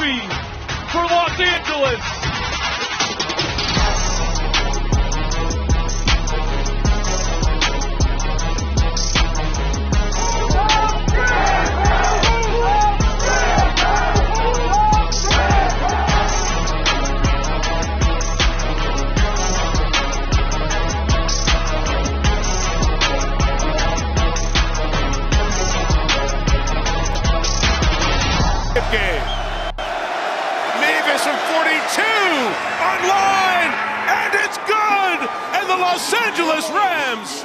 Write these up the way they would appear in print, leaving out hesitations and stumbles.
victory for Los Angeles. Game. Mavis from 42 online, and it's good. And the Los Angeles Rams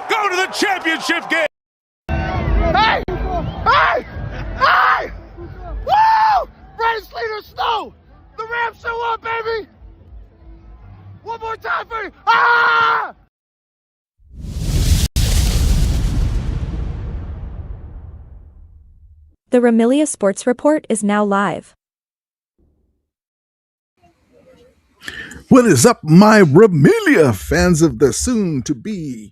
go to the championship game. Hey! Hey! Hey! Woo! Brandon Slater Snow! The Rams show up, baby! One more time for you! Ah! The Ramilia Sports Report is now live. What is up, my Ramilia fans of the soon-to-be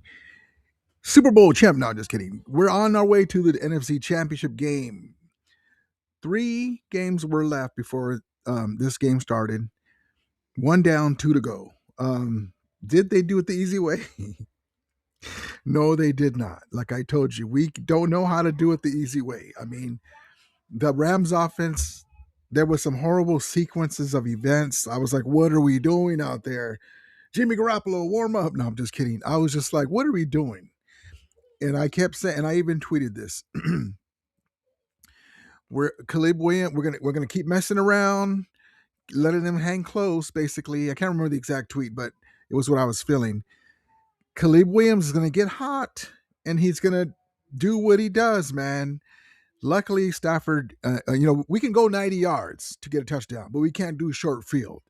Super Bowl champ? No, just kidding. We're on our way to the NFC Championship game. 3 games were left before this game started. 1 down, 2 to go. Did they do it the easy way? No, they did not. Like I told you, we don't know how to do it the easy way. I mean, the Rams offense, there was some horrible sequences of events. I was like, what are we doing out there? Jimmy Garoppolo, warm up. No, I'm just kidding. I was just like, what are we doing? And I kept saying, and I even tweeted this. Caleb Williams, we're gonna keep messing around, letting them hang close, basically. I can't remember the exact tweet, but it was what I was feeling. Caleb Williams is going to get hot, and he's going to do what he does, man. Luckily, Stafford, we can go 90 yards to get a touchdown, but we can't do short field.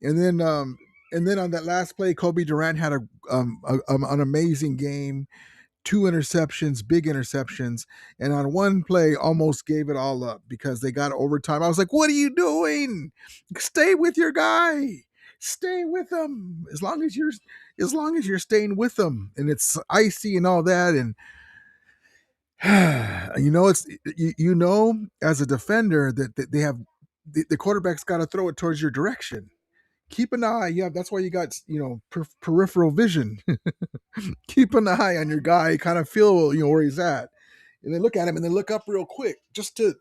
And then on that last play, Kobe Durant had an amazing game, 2 interceptions, big interceptions, and on one play almost gave it all up because they got overtime. I was like, what are you doing? Stay with your guy. Stay with him as long as you're staying with them, and it's icy and all that. And as a defender that they have the quarterback's got to throw it towards your direction. Keep an eye. Yeah, that's why you got peripheral vision. Keep an eye on your guy. Kind of feel where he's at, and then look at him and then look up real quick just to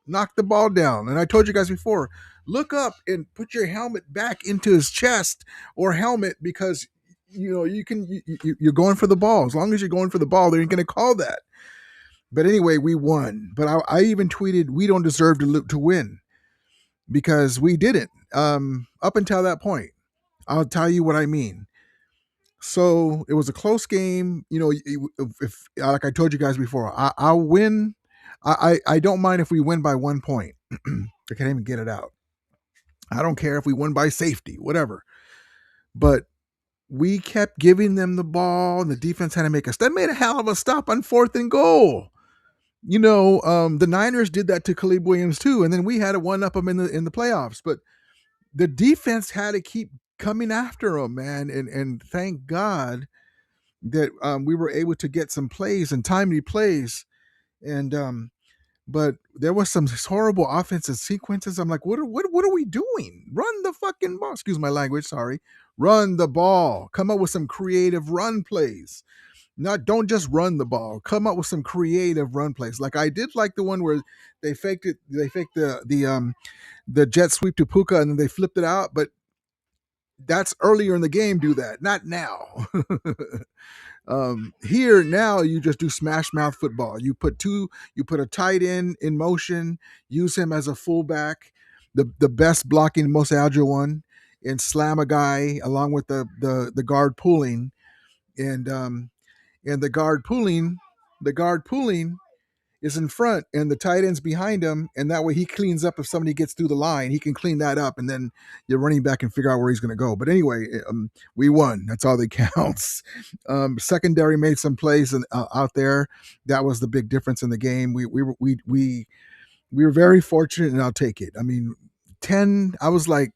knock the ball down. And I told you guys before, look up and put your helmet back into his chest or helmet because you're going for the ball. As long as you're going for the ball, they're going to call that. But anyway, we won. But I even tweeted we don't deserve to win because we didn't. Up until that point, I'll tell you what I mean. So it was a close game. If like I told you guys before, I'll win. I don't mind if we win by 1 point. I can't even get it out. I don't care if we win by safety, whatever. But we kept giving them the ball, and the defense had to make us. That made a hell of a stop on 4th and goal. The Niners did that to Caleb Williams too, and then we had to one-up them in the playoffs. But the defense had to keep coming after them, man. And thank God that we were able to get some plays and timely plays. And but there was some horrible offensive sequences. I'm like, what are we doing? Run the fucking ball. Excuse my language, sorry. Run the ball. Come up with some creative run plays. Don't just run the ball. Come up with some creative run plays. Like I did like the one where they faked the jet sweep to Puka and then they flipped it out, but that's earlier in the game. Do that, not now. Here now you just do smash mouth football. You put a tight end in motion, use him as a fullback, the best blocking, most agile one, and slam a guy along with the guard pulling, and the guard pulling is in front and the tight end's behind him, and that way he cleans up if somebody gets through the line. He can clean that up, and then you're running back and figure out where he's going to go. But anyway, we won. That's all that counts. Secondary made some plays out there. That was the big difference in the game. We were very fortunate, and I'll take it. I mean, 10. I was like,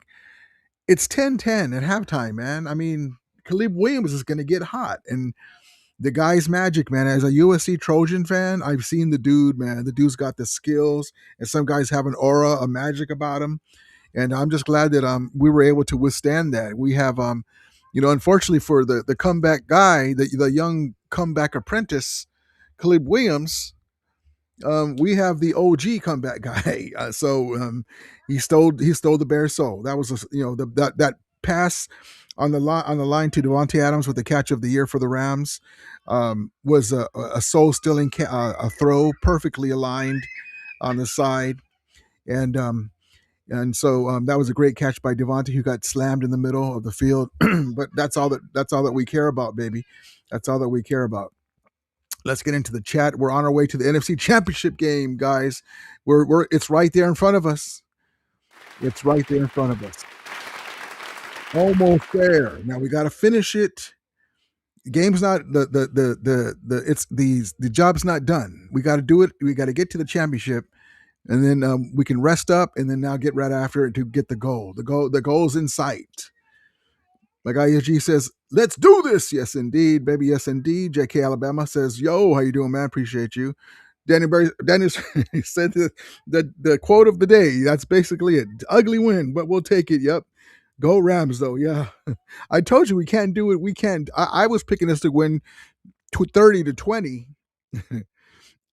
it's 10-10 at halftime, man. I mean, Caleb Williams is going to get hot, and The guy's magic, man. As a USC Trojan fan, I've seen the dude, man. The dude's got the skills, and some guys have an aura, a magic about him. And I'm just glad that we were able to withstand that. We have unfortunately for the comeback guy, the young comeback apprentice, Caleb Williams, we have the OG comeback guy. He stole the Bears' soul. That was that pass on the line to Devontae Adams with the catch of the year for the Rams was a soul stealing a throw, perfectly aligned on the side, and that was a great catch by Devontae, who got slammed in the middle of the field. But that's all that we care about, baby. That's all that we care about. Let's get into the chat. We're on our way to the NFC Championship game, guys. It's right there in front of us. It's right there in front of us. Almost there. Now we got to finish it. The game's not the job's not done. We got to do it. We got to get to the championship, and then we can rest up, and then now get right after it to get the goal. The goal's in sight. Like ISG says, let's do this. Yes, indeed, baby. Yes, indeed. JK Alabama says, yo, how you doing, man? Appreciate you. Dennis said the quote of the day. That's basically it. Ugly win, but we'll take it. Yep. Go Rams, though. Yeah. I told you we can't do it. We can't. I was picking us to win 30-20.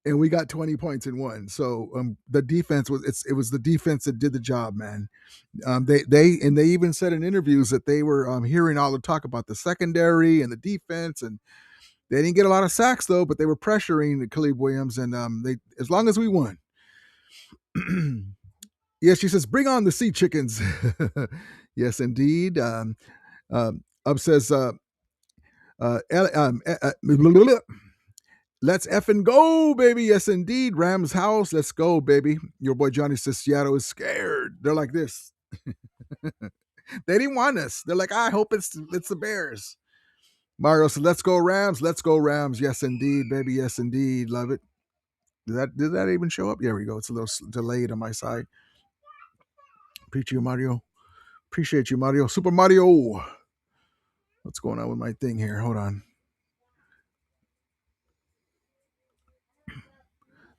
And we got 20 points and won. So the defense it was the defense that did the job, man. They even said in interviews that they were hearing all the talk about the secondary and the defense, and they didn't get a lot of sacks though, but they were pressuring Caleb Williams, and they as long as we won. Yes, she says, bring on the sea chickens. Yes, indeed. Up says let's effing go, baby. Yes, indeed. Rams house. Let's go, baby. Your boy Johnny says Seattle is scared. They're like this. They didn't want us. They're like, I hope it's the Bears. Mario says, let's go Rams. Let's go Rams. Yes, indeed, baby. Yes, indeed. Love it. Did that even show up? There we go. It's a little delayed on my side. Appreciate you, Mario. Appreciate you, Mario. Super Mario. What's going on with my thing here? Hold on.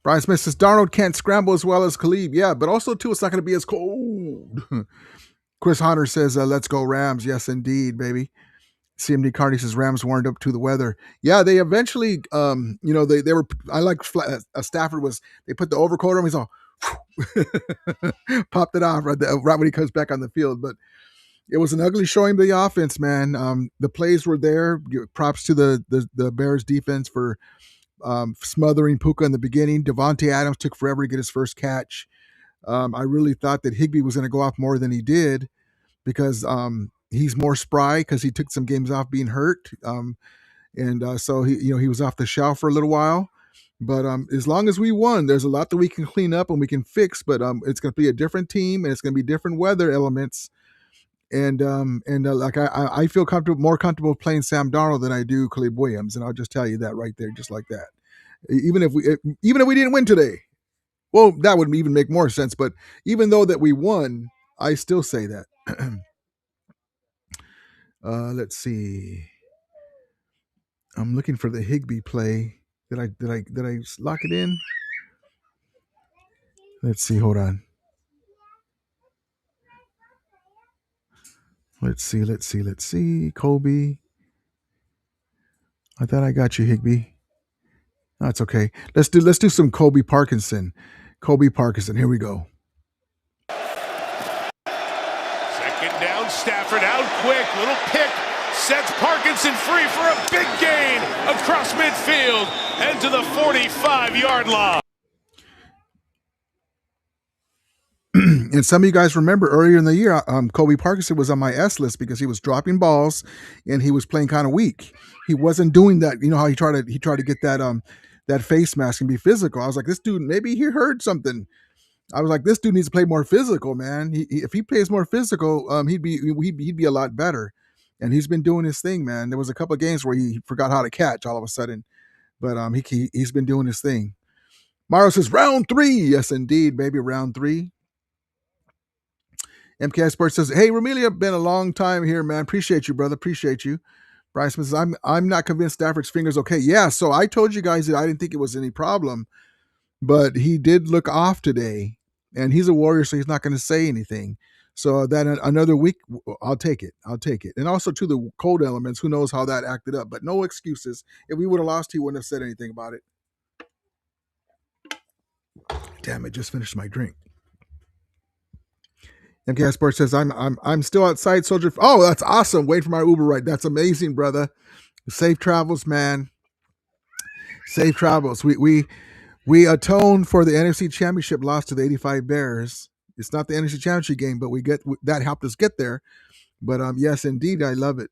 Brian Smith says Darnold can't scramble as well as Khalib. Yeah, but also, too, it's not going to be as cold. Chris Hunter says, let's go Rams. Yes, indeed, baby. CMD Cardi says Rams warmed up to the weather. Yeah, they eventually, they were, I like Stafford they put the overcoat on him. He's all, popped it off right when he comes back on the field. But it was an ugly showing of the offense, man. The plays were there. Props to the Bears defense for smothering Puka in the beginning. Devontae Adams took forever to get his first catch. I really thought that Higbee was going to go off more than he did because he's more spry because he took some games off being hurt. So he was off the shelf for a little while. But as long as we won, there's a lot that we can clean up and we can fix. But it's going to be a different team and it's going to be different weather elements. And I feel more comfortable playing Sam Darnold than I do Caleb Williams, and I'll just tell you that right there, just like that. Even if we didn't win today, well, that would even make more sense. But even though that we won, I still say that. Let's see. I'm looking for the Higbee play. Did I lock it in? Let's see. Hold on. Let's see. Kobe. I thought I got you, Higbee. That's okay. Let's do some Kobe Parkinson. Here we go. Second down, Stafford out quick. Little pick sets Parkinson free for a big gain across midfield and to the 45-yard line. And some of you guys remember earlier in the year, Kobe Parkinson was on my S list because he was dropping balls and he was playing kind of weak. He wasn't doing that. You know how he tried to get that face mask and be physical. I was like, this dude, maybe he heard something. I was like, this dude needs to play more physical, man. If he plays more physical, he'd be a lot better. And he's been doing his thing, man. There was a couple of games where he forgot how to catch all of a sudden, but he's been doing his thing. Mario says round 3. Yes, indeed, baby, round 3. MKI Sports says, hey, Romelia, been a long time here, man. Appreciate you, brother. Appreciate you. Bryce says, I'm not convinced Stafford's finger's okay. Yeah, so I told you guys that I didn't think it was any problem, but he did look off today, and he's a Warrior, so he's not going to say anything. So that another week, I'll take it. I'll take it. And also to the cold elements, who knows how that acted up, but no excuses. If we would have lost, he wouldn't have said anything about it. Damn, I just finished my drink. MKI Sports says I'm still outside, Soldier. Oh, that's awesome. Wait for my Uber ride. That's amazing, brother. Safe travels, man. Safe travels. We atone for the NFC Championship loss to the 85 Bears. It's not the NFC Championship game, but that helped us get there. But yes, indeed, I love it.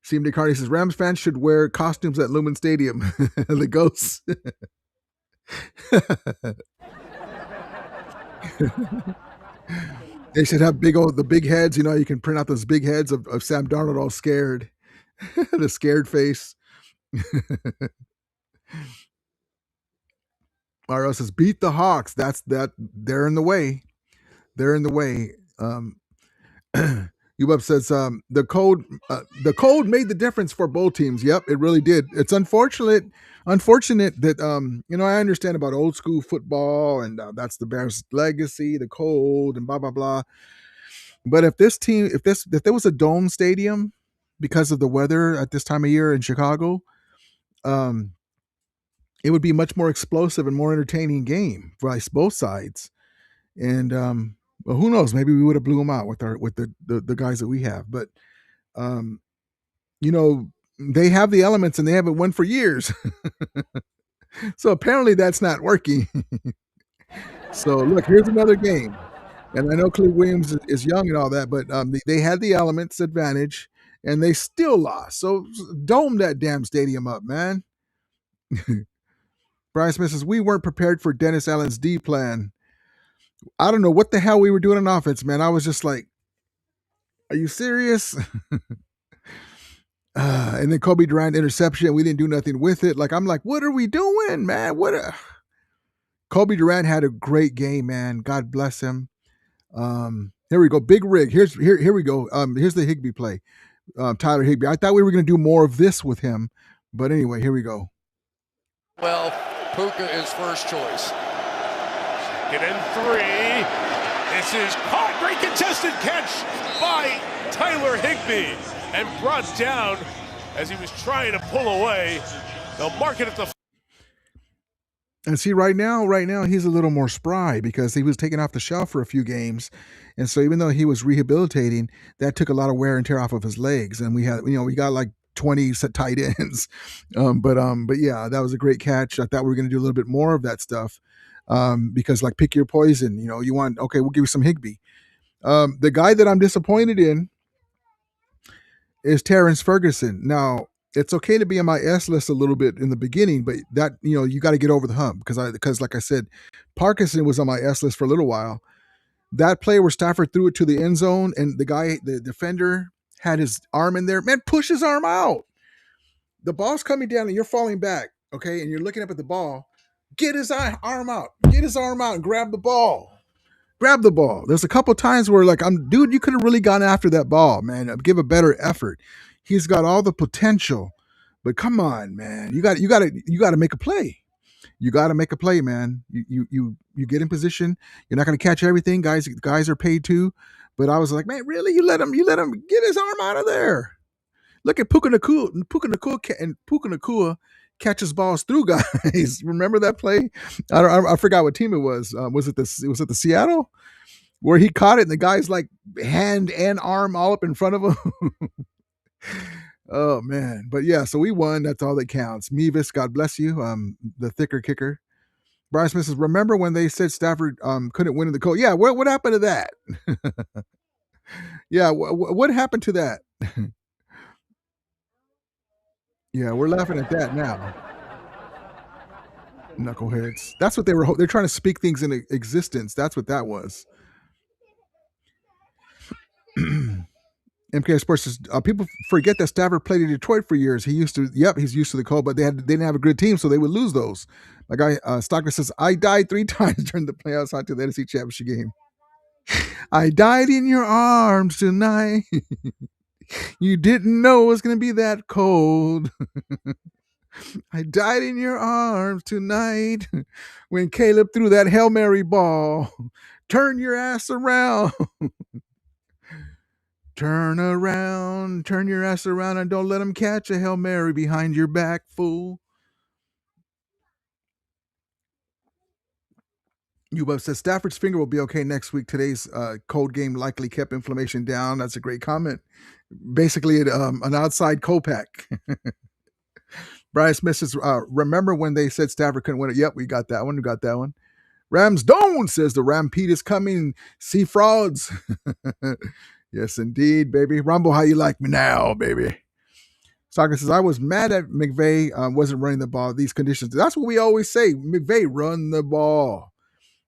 CM DeCarney says Rams fans should wear costumes at Lumen Stadium. The ghosts. They should have the big heads. You know, you can print out those big heads of Sam Darnold all scared. The scared face. Mario says, beat the Hawks. They're in the way. They're in the way. Ubub says the code made the difference for both teams. Yep, it really did. It's unfortunate that I understand about old school football and that's the Bears' legacy, the code and blah blah blah. But if there was a dome stadium because of the weather at this time of year in Chicago, it would be a much more explosive and more entertaining game for both sides. And well, who knows? Maybe we would have blew them out with the guys that we have. But they have the elements and they haven't won for years. So apparently that's not working. So look, here's another game. And I know Cliff Williams is young and all that, but they had the elements advantage and they still lost. So dome that damn stadium up, man. Brian Smith says, we weren't prepared for Dennis Allen's D plan. I don't know what the hell we were doing on offense, man. I was just like, are you serious? And then Kobe Durant interception. We didn't do nothing with it. Like, I'm like, what are we doing, man? Kobe Durant had a great game, man. God bless him. Here we go. Big rig. Here we go. Here's the Higbee play. Tyler Higbee. I thought we were going to do more of this with him. But anyway, here we go. Well, Puka is first choice. Get in 3. This is caught. Great contested catch by Tyler Higbee and brought down as he was trying to pull away. They'll mark it at the. And see, right now, he's a little more spry because he was taken off the shelf for a few games. And so even though he was rehabilitating, that took a lot of wear and tear off of his legs. And we got like 20 tight ends. But yeah, that was a great catch. I thought we were going to do a little bit more of that stuff. Because like pick your poison, we'll give you some Higbee. The guy that I'm disappointed in is Terrence Ferguson. Now, it's okay to be on my S list a little bit in the beginning, but that, you got to get over the hump because like I said, Parkinson was on my S list for a little while. That play where Stafford threw it to the end zone and the defender had his arm in there, man, push his arm out. The ball's coming down and you're falling back, okay, and you're looking up at the ball. Get his arm out. Get his arm out and grab the ball. Grab the ball. There's a couple times where dude, you could have really gone after that ball, man. Give a better effort. He's got all the potential, but come on, man. You got to make a play. You got to make a play, man. You get in position. You're not going to catch everything. Guys are paid too. But I was like, man, really? You let him get his arm out of there. Look at Puka Nacua catches balls through guys. Remember that play? I forgot what team it was. Was it the Seattle where he caught it and the guy's like hand and arm all up in front of him? Oh man. But yeah, so we won. That's all that counts. Mevis, God bless you. The thicker kicker. Brian Smith says, remember when they said Stafford couldn't win in the cold? Yeah, what happened to that? Yeah, what happened to that? Yeah, we're laughing at that now. Knuckleheads. That's what they're trying to speak things into existence. That's what that was. MK Sports says, people forget that Stafford played in Detroit for years. He's used to the cold, but they didn't have a good team, so they would lose those. My guy Stockton says, I died 3 times during the playoffs out to the NFC Championship game. I died in your arms tonight. You didn't know it was going to be that cold. I died in your arms tonight when Caleb threw that Hail Mary ball. Turn your ass around. Turn around. Turn your ass around and don't let him catch a Hail Mary behind your back, fool. Ubub says Stafford's finger will be okay next week. Today's cold game likely kept inflammation down. That's a great comment. Basically, an outside Kopak. Brian Smith says, remember when they said Stafford couldn't win it? Yep, we got that one. We got that one. Rams don't, says the Rampede is coming. See frauds. Yes, indeed, baby. Rumble, how you like me now, baby? Soccer says, I was mad at McVay wasn't running the ball. These conditions. That's what we always say. McVay, run the ball.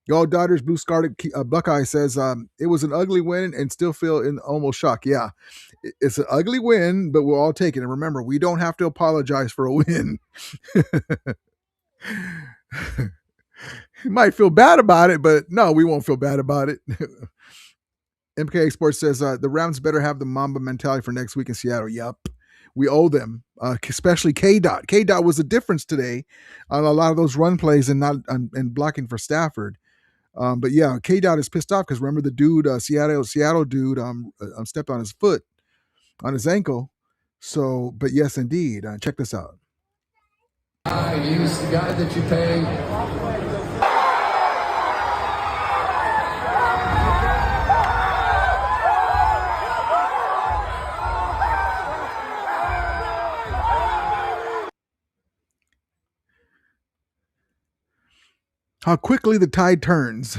Y'all Dodgers, Blue Scarlet Buckeye says, it was an ugly win and still feel in almost shock. Yeah, it's an ugly win, but we'll all take it. And remember, we don't have to apologize for a win. You might feel bad about it, but no, we won't feel bad about it. MK Sports says, the Rams better have the Mamba mentality for next week in Seattle. Yup. We owe them, especially K-Dot. K-Dot was the difference today on a lot of those run plays and not and blocking for Stafford. But yeah, K-Dot is pissed off because remember the dude, Seattle dude, stepped on his foot, on his ankle. So, but yes, indeed. Check this out. I use the guy that you pay. How quickly the tide turns.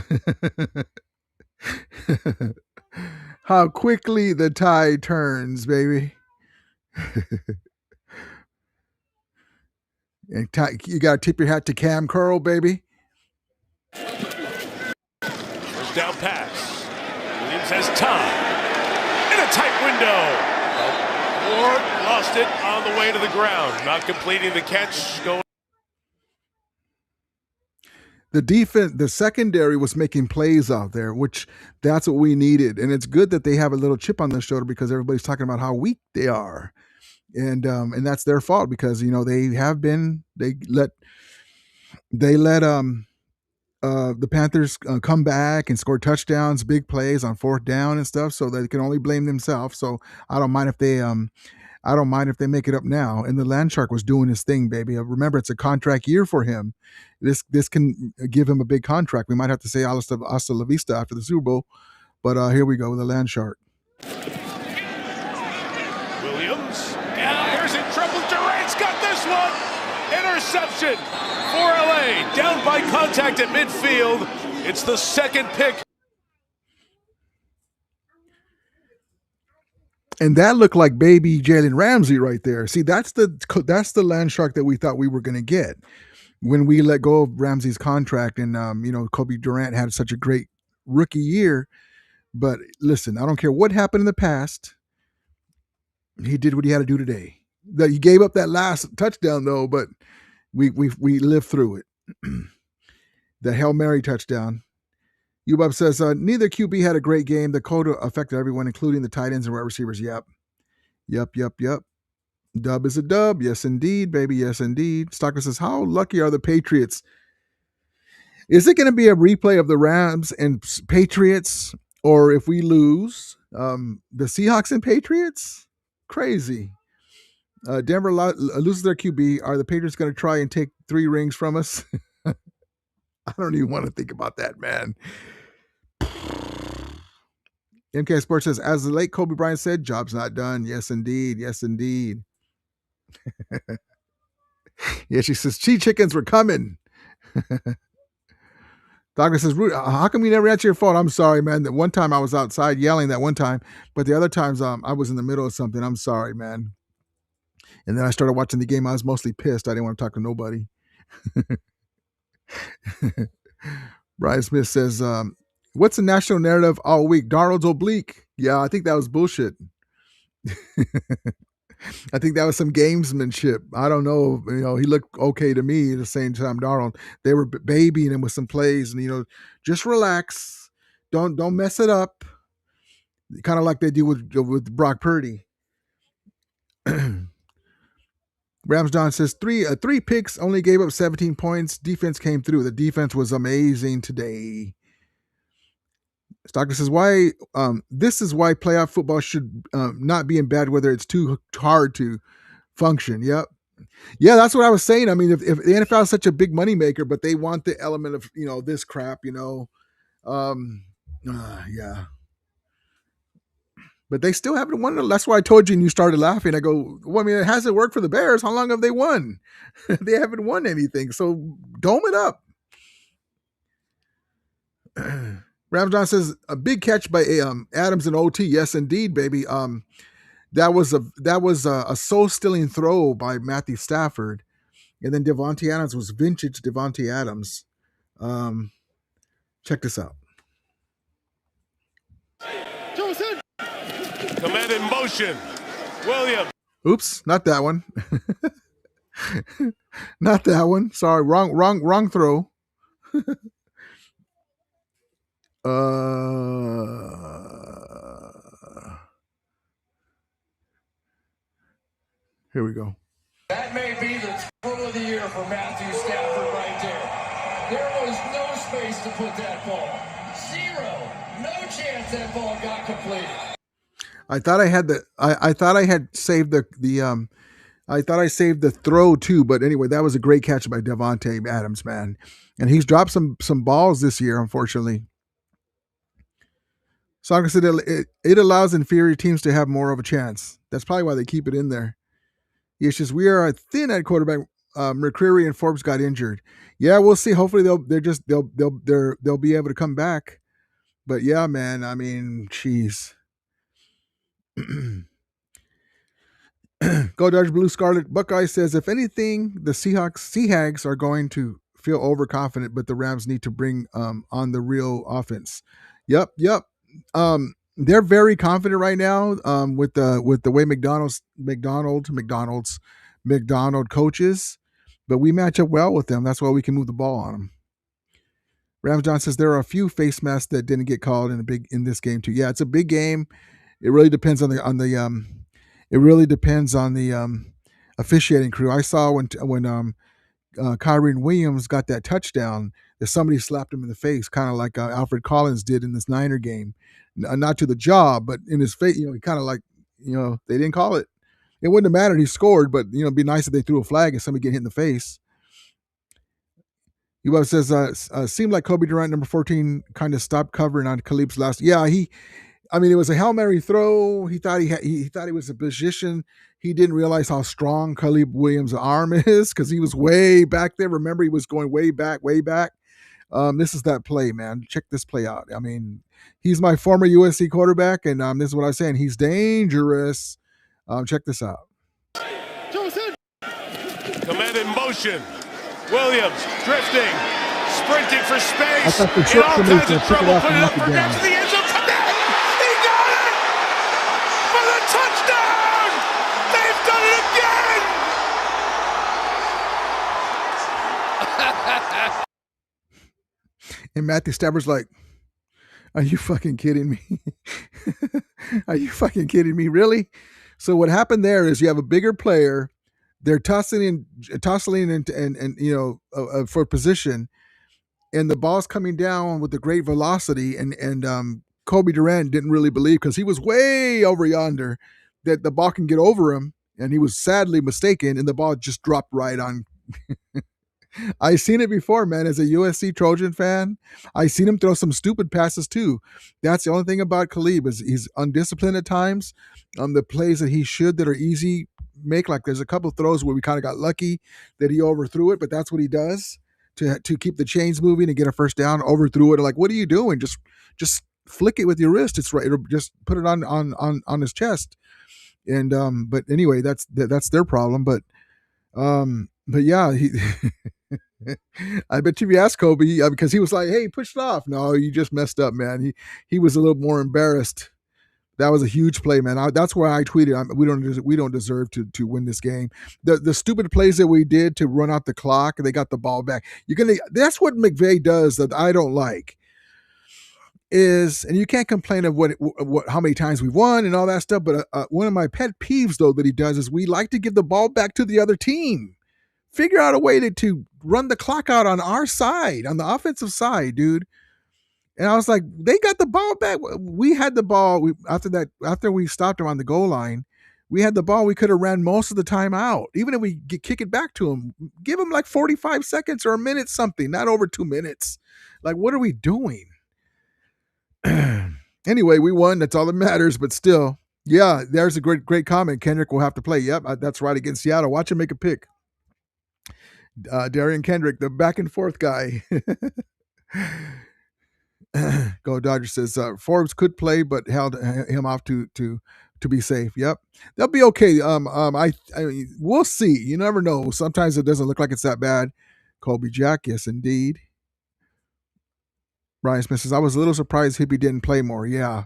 How quickly the tide turns, baby. And you got to tip your hat to Cam Curl, baby. First down pass. Williams has time. In a tight window. Ward lost it on the way to the ground. Not completing the catch. Going. The defense, the secondary was making plays out there, which that's what we needed. And it's good that they have a little chip on their shoulder because everybody's talking about how weak they are. And that's their fault because, they let the Panthers come back and score touchdowns, big plays on fourth down and stuff. So they can only blame themselves. So I don't mind if they make it up now. And the Land Shark was doing his thing, baby. Remember, it's a contract year for him. This can give him a big contract. We might have to say hasta la vista after the Super Bowl. But here we go with the Land Shark. Williams. And here's in trouble. Durant's got this one. Interception for LA. Down by contact at midfield. It's the second pick. And that looked like baby Jalen Ramsey right there. See, that's the Land Shark that we thought we were going to get when we let go of Ramsey's contract. And, Kobe Durant had such a great rookie year. But listen, I don't care what happened in the past. He did what he had to do today. That he gave up that last touchdown, though, but we lived through it. The Hail Mary touchdown. Ubub says, neither QB had a great game. The cold affected everyone, including the tight ends and wide receivers. Yep. Dub is a dub. Yes, indeed, baby. Yes, indeed. Stocker says, how lucky are the Patriots? Is it going to be a replay of the Rams and Patriots? Or if we lose, the Seahawks and Patriots? Crazy. Denver loses their QB. Are the Patriots going to try and take 3 rings from us? I don't even want to think about that, man. MK Sports says, as the late Kobe Bryant said, job's not done. Yes, indeed. Yes, indeed. Yeah, she says, cheese chickens were coming. Doctor says, how come you never answer your phone? I'm sorry, man. That one time I was outside yelling that one time, but the other times I was in the middle of something. I'm sorry, man. And then I started watching the game. I was mostly pissed. I didn't want to talk to nobody. Brian Smith says, what's the national narrative all week? Darnold's oblique. Yeah, I think that was bullshit. I think that was some gamesmanship. I don't know. He looked okay to me at the same time. Darnold, they were babying him with some plays and, just relax. don't mess it up. Kind of like they do with Brock Purdy. Rams John says three picks, only gave up 17 points. Defense came through. The defense was amazing today. Stockton says why this is why playoff football should not be in bad weather. It's too hard to function. Yep. Yeah, that's what I was saying. I mean, if the NFL is such a big moneymaker, but they want the element of, this crap, yeah. But they still haven't won. That's why I told you and you started laughing. I go, well, I mean, it hasn't worked for the Bears. How long have they won? They haven't won anything. So dome it up. Ramjohn says a big catch by Adams in OT. Yes, indeed, baby. That was a soul-stealing throw by Matthew Stafford, and then Devontae Adams was vintage Devontae Adams. Check this out. Command in motion. Williams. Oops, not that one. Not that one. Sorry, wrong throw. Here we go. That may be the throw of the year for Matthew Stafford right there. There was no space to put that ball. Zero. No chance that ball got completed. I thought I had I thought I had saved I thought I saved the throw too, but anyway, that was a great catch by Devontae Adams, man. And he's dropped some balls this year, unfortunately. Soccer said it allows inferior teams to have more of a chance. That's probably why they keep it in there. It's just we are thin at quarterback. McCreary and Forbes got injured. Yeah, we'll see. Hopefully they'll be able to come back. But yeah, man, I mean, jeez. Go Dodge Blue Scarlet. Buckeye says, if anything, the Seahags are going to feel overconfident, but the Rams need to bring on the real offense. Yep. They're very confident right now with the way McDonald coaches, but we match up well with them. That's why we can move the ball on them. Rams John says there are a few face masks that didn't get called in this game too. Yeah, it's a big game. It really depends on the officiating crew. I saw when Kyren Williams got that touchdown that somebody slapped him in the face, kind of like Alfred Collins did in this Niner game. Not to the jaw, but in his face, he kind of like, they didn't call it. It wouldn't have mattered. He scored, but, it'd be nice if they threw a flag and somebody get hit in the face. He says, seemed like Kobe Durant, number 14, kind of stopped covering on Khalib's last. Yeah, it was a Hail Mary throw. He thought he thought he was in position. He didn't realize how strong Caleb Williams' arm is because he was way back there. Remember, he was going way back. This is that play, man. Check this play out. I mean, he's my former USC quarterback, and this is what I'm saying. He's dangerous. Check this out. Command in motion. Williams drifting, sprinting for space. In all kinds of trouble. Put it up for grabs to the end zone. He got it for the touchdown. They've done it again. And Matthew Stafford's like, are you fucking kidding me? Are you fucking kidding me? Really? So what happened there is you have a bigger player. They're tussling for position, and the ball's coming down with a great velocity. And Kobe Durant didn't really believe, because he was way over yonder, that the ball can get over him, and he was sadly mistaken, and the ball just dropped right on. I seen it before, man. As a USC Trojan fan, I seen him throw some stupid passes too. That's the only thing about Khalib is he's undisciplined at times. The plays that he should that are easy make, like there's a couple of throws where we kind of got lucky that he overthrew it, but that's what he does to keep the chains moving and get a first down. Overthrew it. Like, what are you doing? Just flick it with your wrist. It's right. Just put it on his chest. And but anyway, that's their problem. But yeah, he. I bet you if you ask Kobe, because he was like, "Hey, push it off." No, you just messed up, man. He was a little more embarrassed. That was a huge play, man. That's why I tweeted, we don't deserve to win this game. The stupid plays that we did to run out the clock, and they got the ball back. That's what McVay does that I don't like. is, and you can't complain of what how many times we won and all that stuff, but one of my pet peeves though that he does is we like to give the ball back to the other team. Figure out a way to run the clock out on our side, on the offensive side, dude. And I was like, they got the ball back. We had the ball after we stopped him on the goal line. We had the ball. We could have ran most of the time out. Even if we kick it back to him, give him like 45 seconds or a minute, something, not over 2 minutes. Like, what are we doing? Anyway, we won. That's all that matters. But still, yeah, there's a great comment. Kendrick will have to play. Yep, that's right, against Seattle. Watch him make a pick. Darian Kendrick, the back and forth guy. Go Dodgers says Forbes could play, but held him off to be safe. Yep, they'll be okay. I mean, we'll see. You never know. Sometimes it doesn't look like it's that bad. Colby Jack, yes, indeed. Brian Smith says I was a little surprised Hippie didn't play more. Yeah,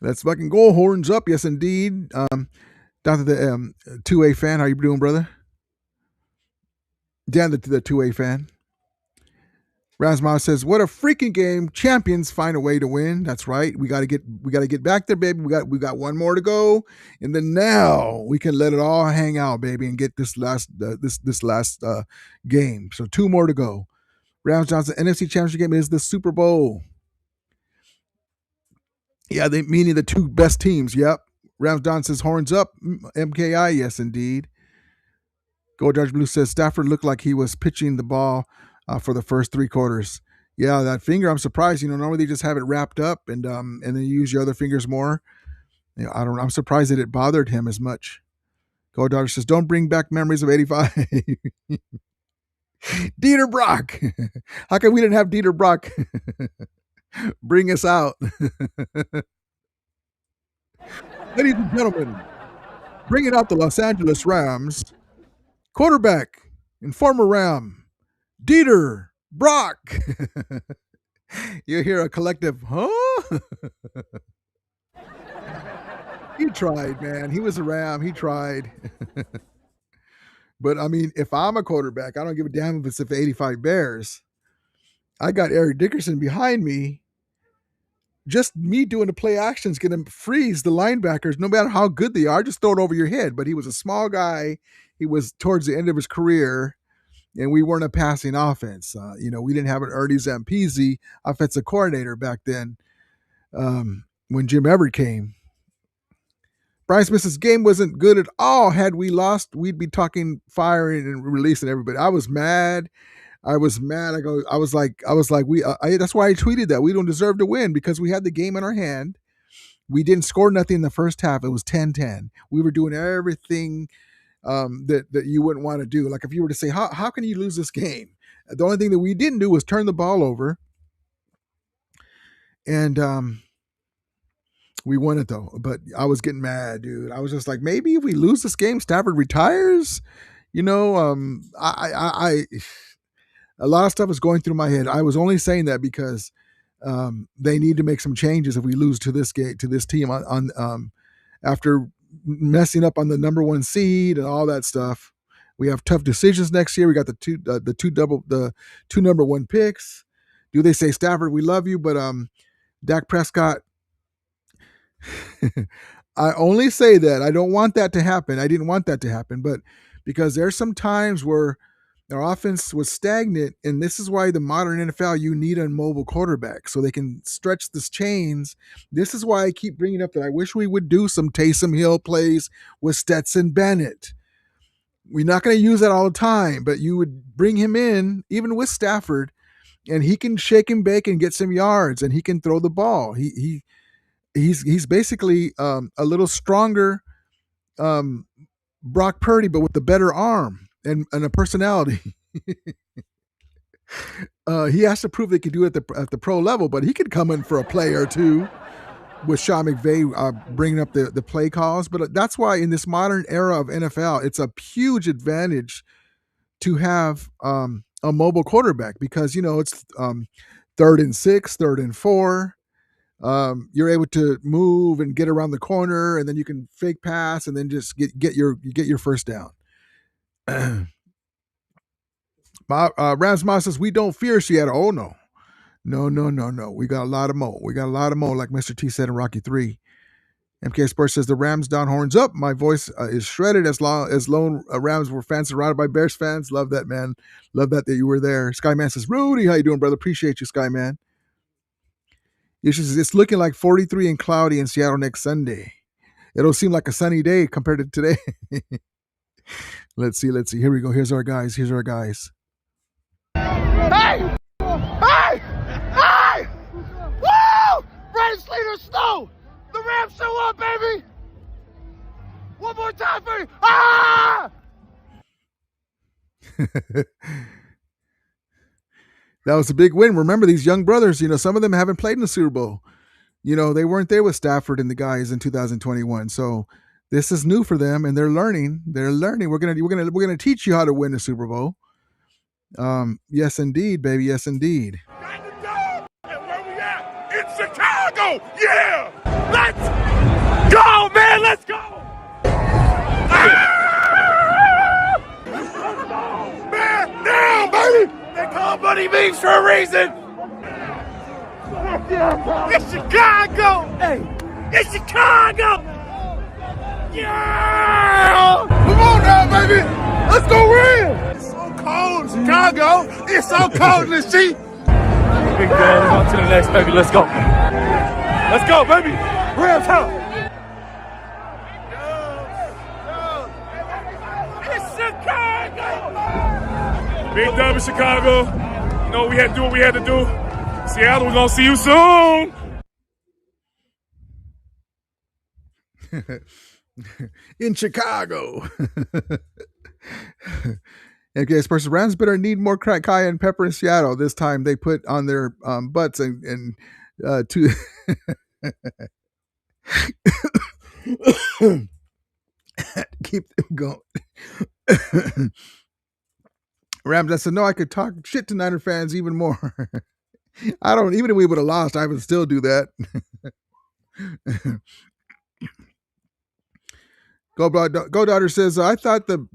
let's fucking go. Horns up, yes, indeed. Down to the 2A fan. How you doing, brother? Dan, the 2A fan. Rasmus says, "What a freaking game! Champions find a way to win. That's right. We got to get back there, baby. We got one more to go, and then now we can let it all hang out, baby, and get this last game. So 2 more to go. Rams Johnson NFC Championship game is the Super Bowl. Yeah, they meaning the 2 best teams. Yep. Rams Johnson says horns up. MKI, yes, indeed. Go Judge Blue says Stafford looked like he was pitching the ball." For the first 3 quarters. Yeah, that finger, I'm surprised. Normally they just have it wrapped up and then you use your other fingers more. I'm surprised that it bothered him as much. Go Daughter says, don't bring back memories of 85. Dieter Brock. How come we didn't have Dieter Brock bring us out? Ladies and gentlemen, bringing out the Los Angeles Rams, quarterback and former Ram, Dieter Brock. You hear a collective, huh? He tried, man. He was a Ram. He tried. But, I mean, if I'm a quarterback, I don't give a damn if it's the 85 Bears. I got Eric Dickerson behind me. Just me doing the play action is going to freeze the linebackers, no matter how good they are. Just throw it over your head. But he was a small guy. He was towards the end of his career. And we weren't a passing offense. We didn't have an Ernie Zampese offensive coordinator back then when Jim Everett came. Brian Smith's game wasn't good at all. Had we lost, we'd be talking firing and releasing everybody. I was mad. I was like, that's why I tweeted that. We don't deserve to win because we had the game in our hand. We didn't score nothing in the first half. It was 10-10. We were doing everything that you wouldn't want to do. Like if you were to say, how can you lose this game? The only thing that we didn't do was turn the ball over. And we won it though. But I was getting mad, dude. I was just like, maybe if we lose this game, Stafford retires. A lot of stuff is going through my head. I was only saying that because they need to make some changes if we lose to this team on after messing up on the number 1 seed and all that stuff. We have tough decisions next year. We got the 2 number 1 picks. Do they say, Stafford, we love you, but Dak Prescott, I only say that. I don't want that to happen. I didn't want that to happen, but because there's some times where our offense was stagnant, and this is why the modern NFL, you need a mobile quarterback so they can stretch the chains. This is why I keep bringing up that I wish we would do some Taysom Hill plays with Stetson Bennett. We're not going to use that all the time, but you would bring him in, even with Stafford, and he can shake and bake and get some yards, and he can throw the ball. He's basically a little stronger Brock Purdy, but with the better arm and a personality. He has to prove they could do it at the pro level, but he could come in for a play or two with Sean McVay bringing up the play calls. But that's why in this modern era of NFL, it's a huge advantage to have a mobile quarterback because, it's 3rd and 6, 3rd and 4. You're able to move and get around the corner, and then you can fake pass and then just get your first down. Rams Moss says, we don't fear Seattle. Oh, no. No. We got a lot of mo. Like Mr. T said in Rocky 3. MK Sports says the Rams down, horns up. My voice is shredded as long as lone Rams were fans surrounded by Bears fans. Love that, man. Love that you were there. Skyman says, Rudy, how you doing, brother? Appreciate you, Skyman. It's looking like 43 and cloudy in Seattle next Sunday. It'll seem like a sunny day compared to today. Let's see. Here we go. Here's our guys. Hey! Hey! Hey! Woo! Brandon Slater, Snow! The Rams show up, baby! One more time for you! Ah! That was a big win. Remember, these young brothers, some of them haven't played in the Super Bowl. They weren't there with Stafford and the guys in 2021. So this is new for them, and they're learning. We're gonna teach you how to win the Super Bowl. Yes, indeed, baby. Yes, indeed. Got the dog, and where we at? In Chicago. Yeah. Let's go, man. Let's go. Man down, baby. They call Buddy Beans for a reason. It's Chicago! Hey! It's Chicago! Yeah! Come on now, baby! Let's go win! It's so cold in Chicago! It's so cold in the sheet! Big Dan, on to the next, baby. Let's go! Let's go, baby! Rams out! It's Chicago! Big dub in Chicago. You know, we had to do what we had to do. Seattle, we're going to see you soon. In Chicago. Okay, Spurs Rams better need more cayenne pepper in Seattle. This time they put on their butts and to keep them going. Rams, I said, no, I could talk shit to Niner fans even more. Even if we would have lost, I would still do that. Go Daughter says, I thought the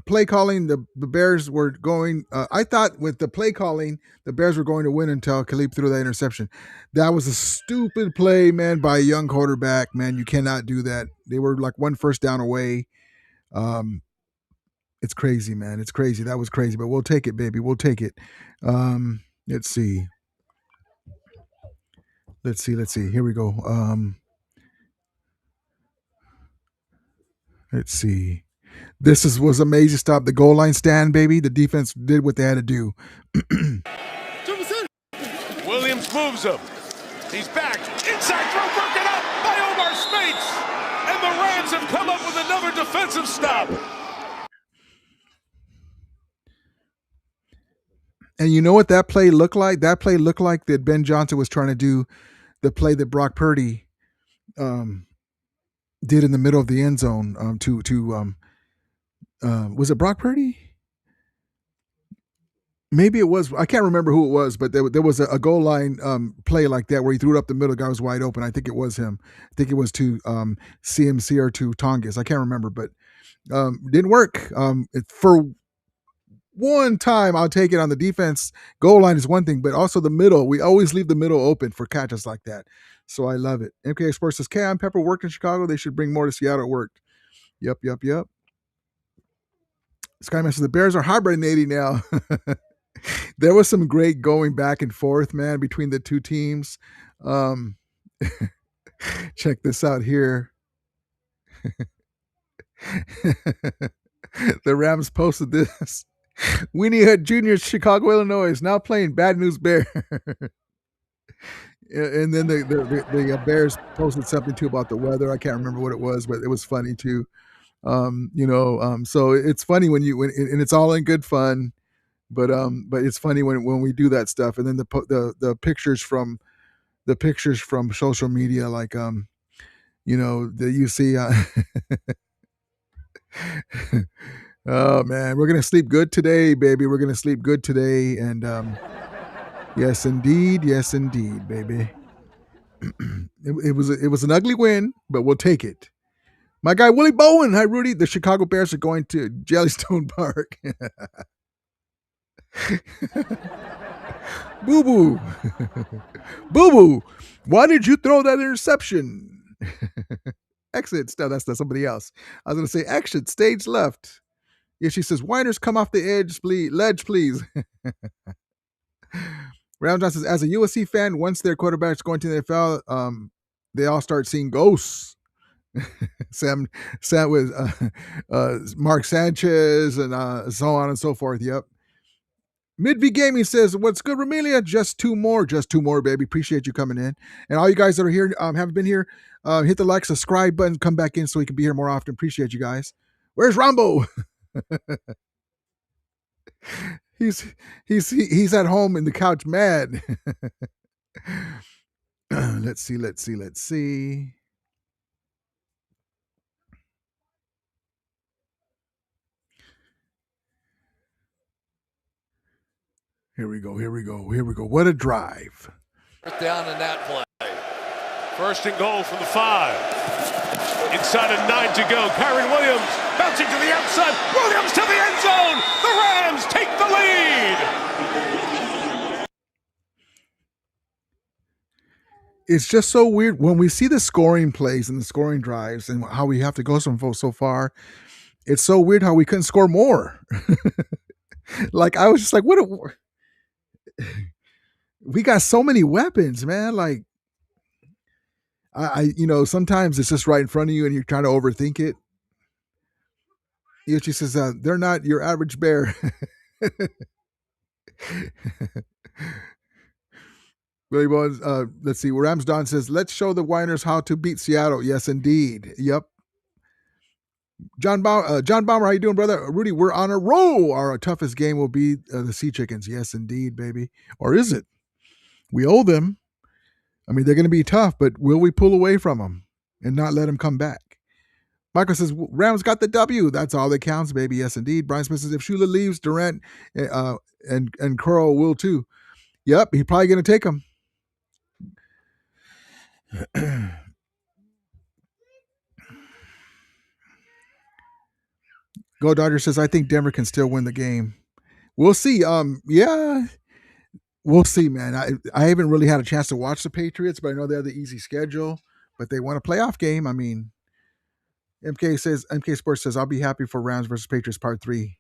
play calling, the Bears were going, I thought with the play calling, the Bears were going to win until Khalib threw that interception. That was a stupid play, man, by a young quarterback, man. You cannot do that. They were like one first down away. It's crazy, man. It's crazy. That was crazy, but we'll take it, baby. We'll take it. Let's see. Here we go. Let's see. This was amazing. Stop the goal line stand, baby. The defense did what they had to do. Williams moves him. He's back. Inside throw broken up by Omar Speights. And the Rams have come up with another defensive stop. And you know what that play looked like? That play looked like that Ben Johnson was trying to do the play that Brock Purdy did in the middle of the end zone was it Brock Purdy? Maybe it was. I can't remember who it was, but there was a goal line play like that where he threw it up the middle. The guy was wide open. I think it was him. I think it was to CMC or to Tongas. I can't remember, but didn't work. For one time, I'll take it on the defense. Goal line is one thing, but also the middle. We always leave the middle open for catches like that. So I love it. MK Sports says, Cayenne Pepper worked in Chicago. They should bring more to Seattle. It worked. Yep. Skyman says, the Bears are hibernating now. There was some great going back and forth, man, between the two teams. Check this out here. The Rams posted this. Winnie Hood Jr., Chicago, Illinois, is now playing Bad News Bear. And then the Bears posted something too about the weather. I can't remember what it was, but it was funny too. So it's funny when and it's all in good fun, but it's funny when we do that stuff. And then the pictures from social media, like that you see. Oh man, we're gonna sleep good today, baby. We're gonna sleep good today, and yes, indeed, baby. It was an ugly win, but we'll take it. My guy Willie Bowen, hi Rudy. The Chicago Bears are going to Jellystone Park. Boo boo. Boo boo. Why did you throw that interception? Exit. No, that's not somebody else. I was going to say exit, stage left. Yeah, she says, Winers, come off the ledge, please. Round John says, as a USC fan, once their quarterback's going to the NFL, they all start seeing ghosts. Sam with Mark Sanchez and so on and so forth. Yep. Midv Gaming says, what's good, Ramelia? Just two more, baby. Appreciate you coming in. And all you guys that are here, haven't been here, hit the like, subscribe button, come back in so we can be here more often. Appreciate you guys. Where's Rambo? he's at home in the couch mad. Let's see. Here we go. What a drive. Down in that play. First and goal from the 5. Inside of 9 to go. Kyron Williams bouncing to the outside. Williams to the end zone. The Rams take the lead. It's just so weird when we see the scoring plays and the scoring drives and how we have to go so far. It's so weird how we couldn't score more. Like, I was just like, we got so many weapons, man. Like, I sometimes it's just right in front of you and you're trying to overthink it. She says, they're not your average bear. Billy Bones, let's see. Rams Don says, let's show the Winers how to beat Seattle. Yes, indeed. Yep. John Bomber, how you doing, brother? Rudy, we're on a roll. Our toughest game will be the Sea Chickens. Yes, indeed, baby. Or is it? We owe them. I mean, they're going to be tough, but will we pull away from them and not let them come back? Michael says, Rams got the W. That's all that counts, baby. Yes, indeed. Brian Smith says, if Shula leaves, Durant and Curl will too. Yep, he's probably going to take them. Go Dodger says, I think Denver can still win the game. We'll see. Yeah, we'll see, man. I haven't really had a chance to watch the Patriots, but I know they have the easy schedule, but they won a playoff game. I mean, MK Sports says, I'll be happy for Rams versus Patriots part 3.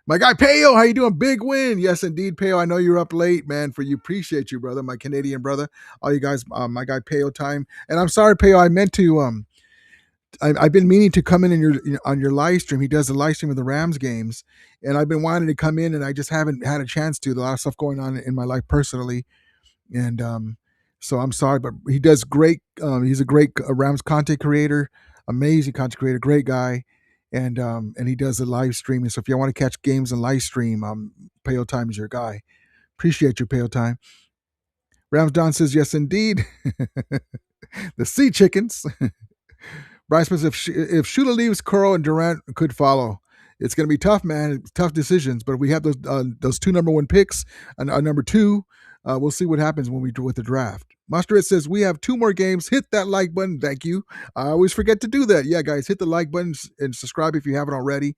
My guy Peo, how you doing? Big win. Yes, indeed, Peo. I know you're up late, man. For you, appreciate you, brother. My Canadian brother. All you guys, my guy Peo time. And I'm sorry, Peo. I meant to. I've been meaning to come in on your live stream. He does the live stream of the Rams games, and I've been wanting to come in, and I just haven't had a chance to. A lot of stuff going on in my life personally, and so I'm sorry, but he does great. He's a great Rams content creator, amazing content creator, great guy, and he does the live streaming. So if you want to catch games and live stream, Peo Time is your guy. Appreciate you, Peo Time. Rams Don says yes, indeed. The Sea Chickens. Bryce says, if Shula leaves, Curl and Durant could follow. It's going to be tough, man. It's tough decisions. But if we have those 2 number 1 picks and number 2, we'll see what happens when we do with the draft. Mustard says, we have 2 more games. Hit that like button. Thank you. I always forget to do that. Yeah, guys, hit the like button and subscribe if you haven't already.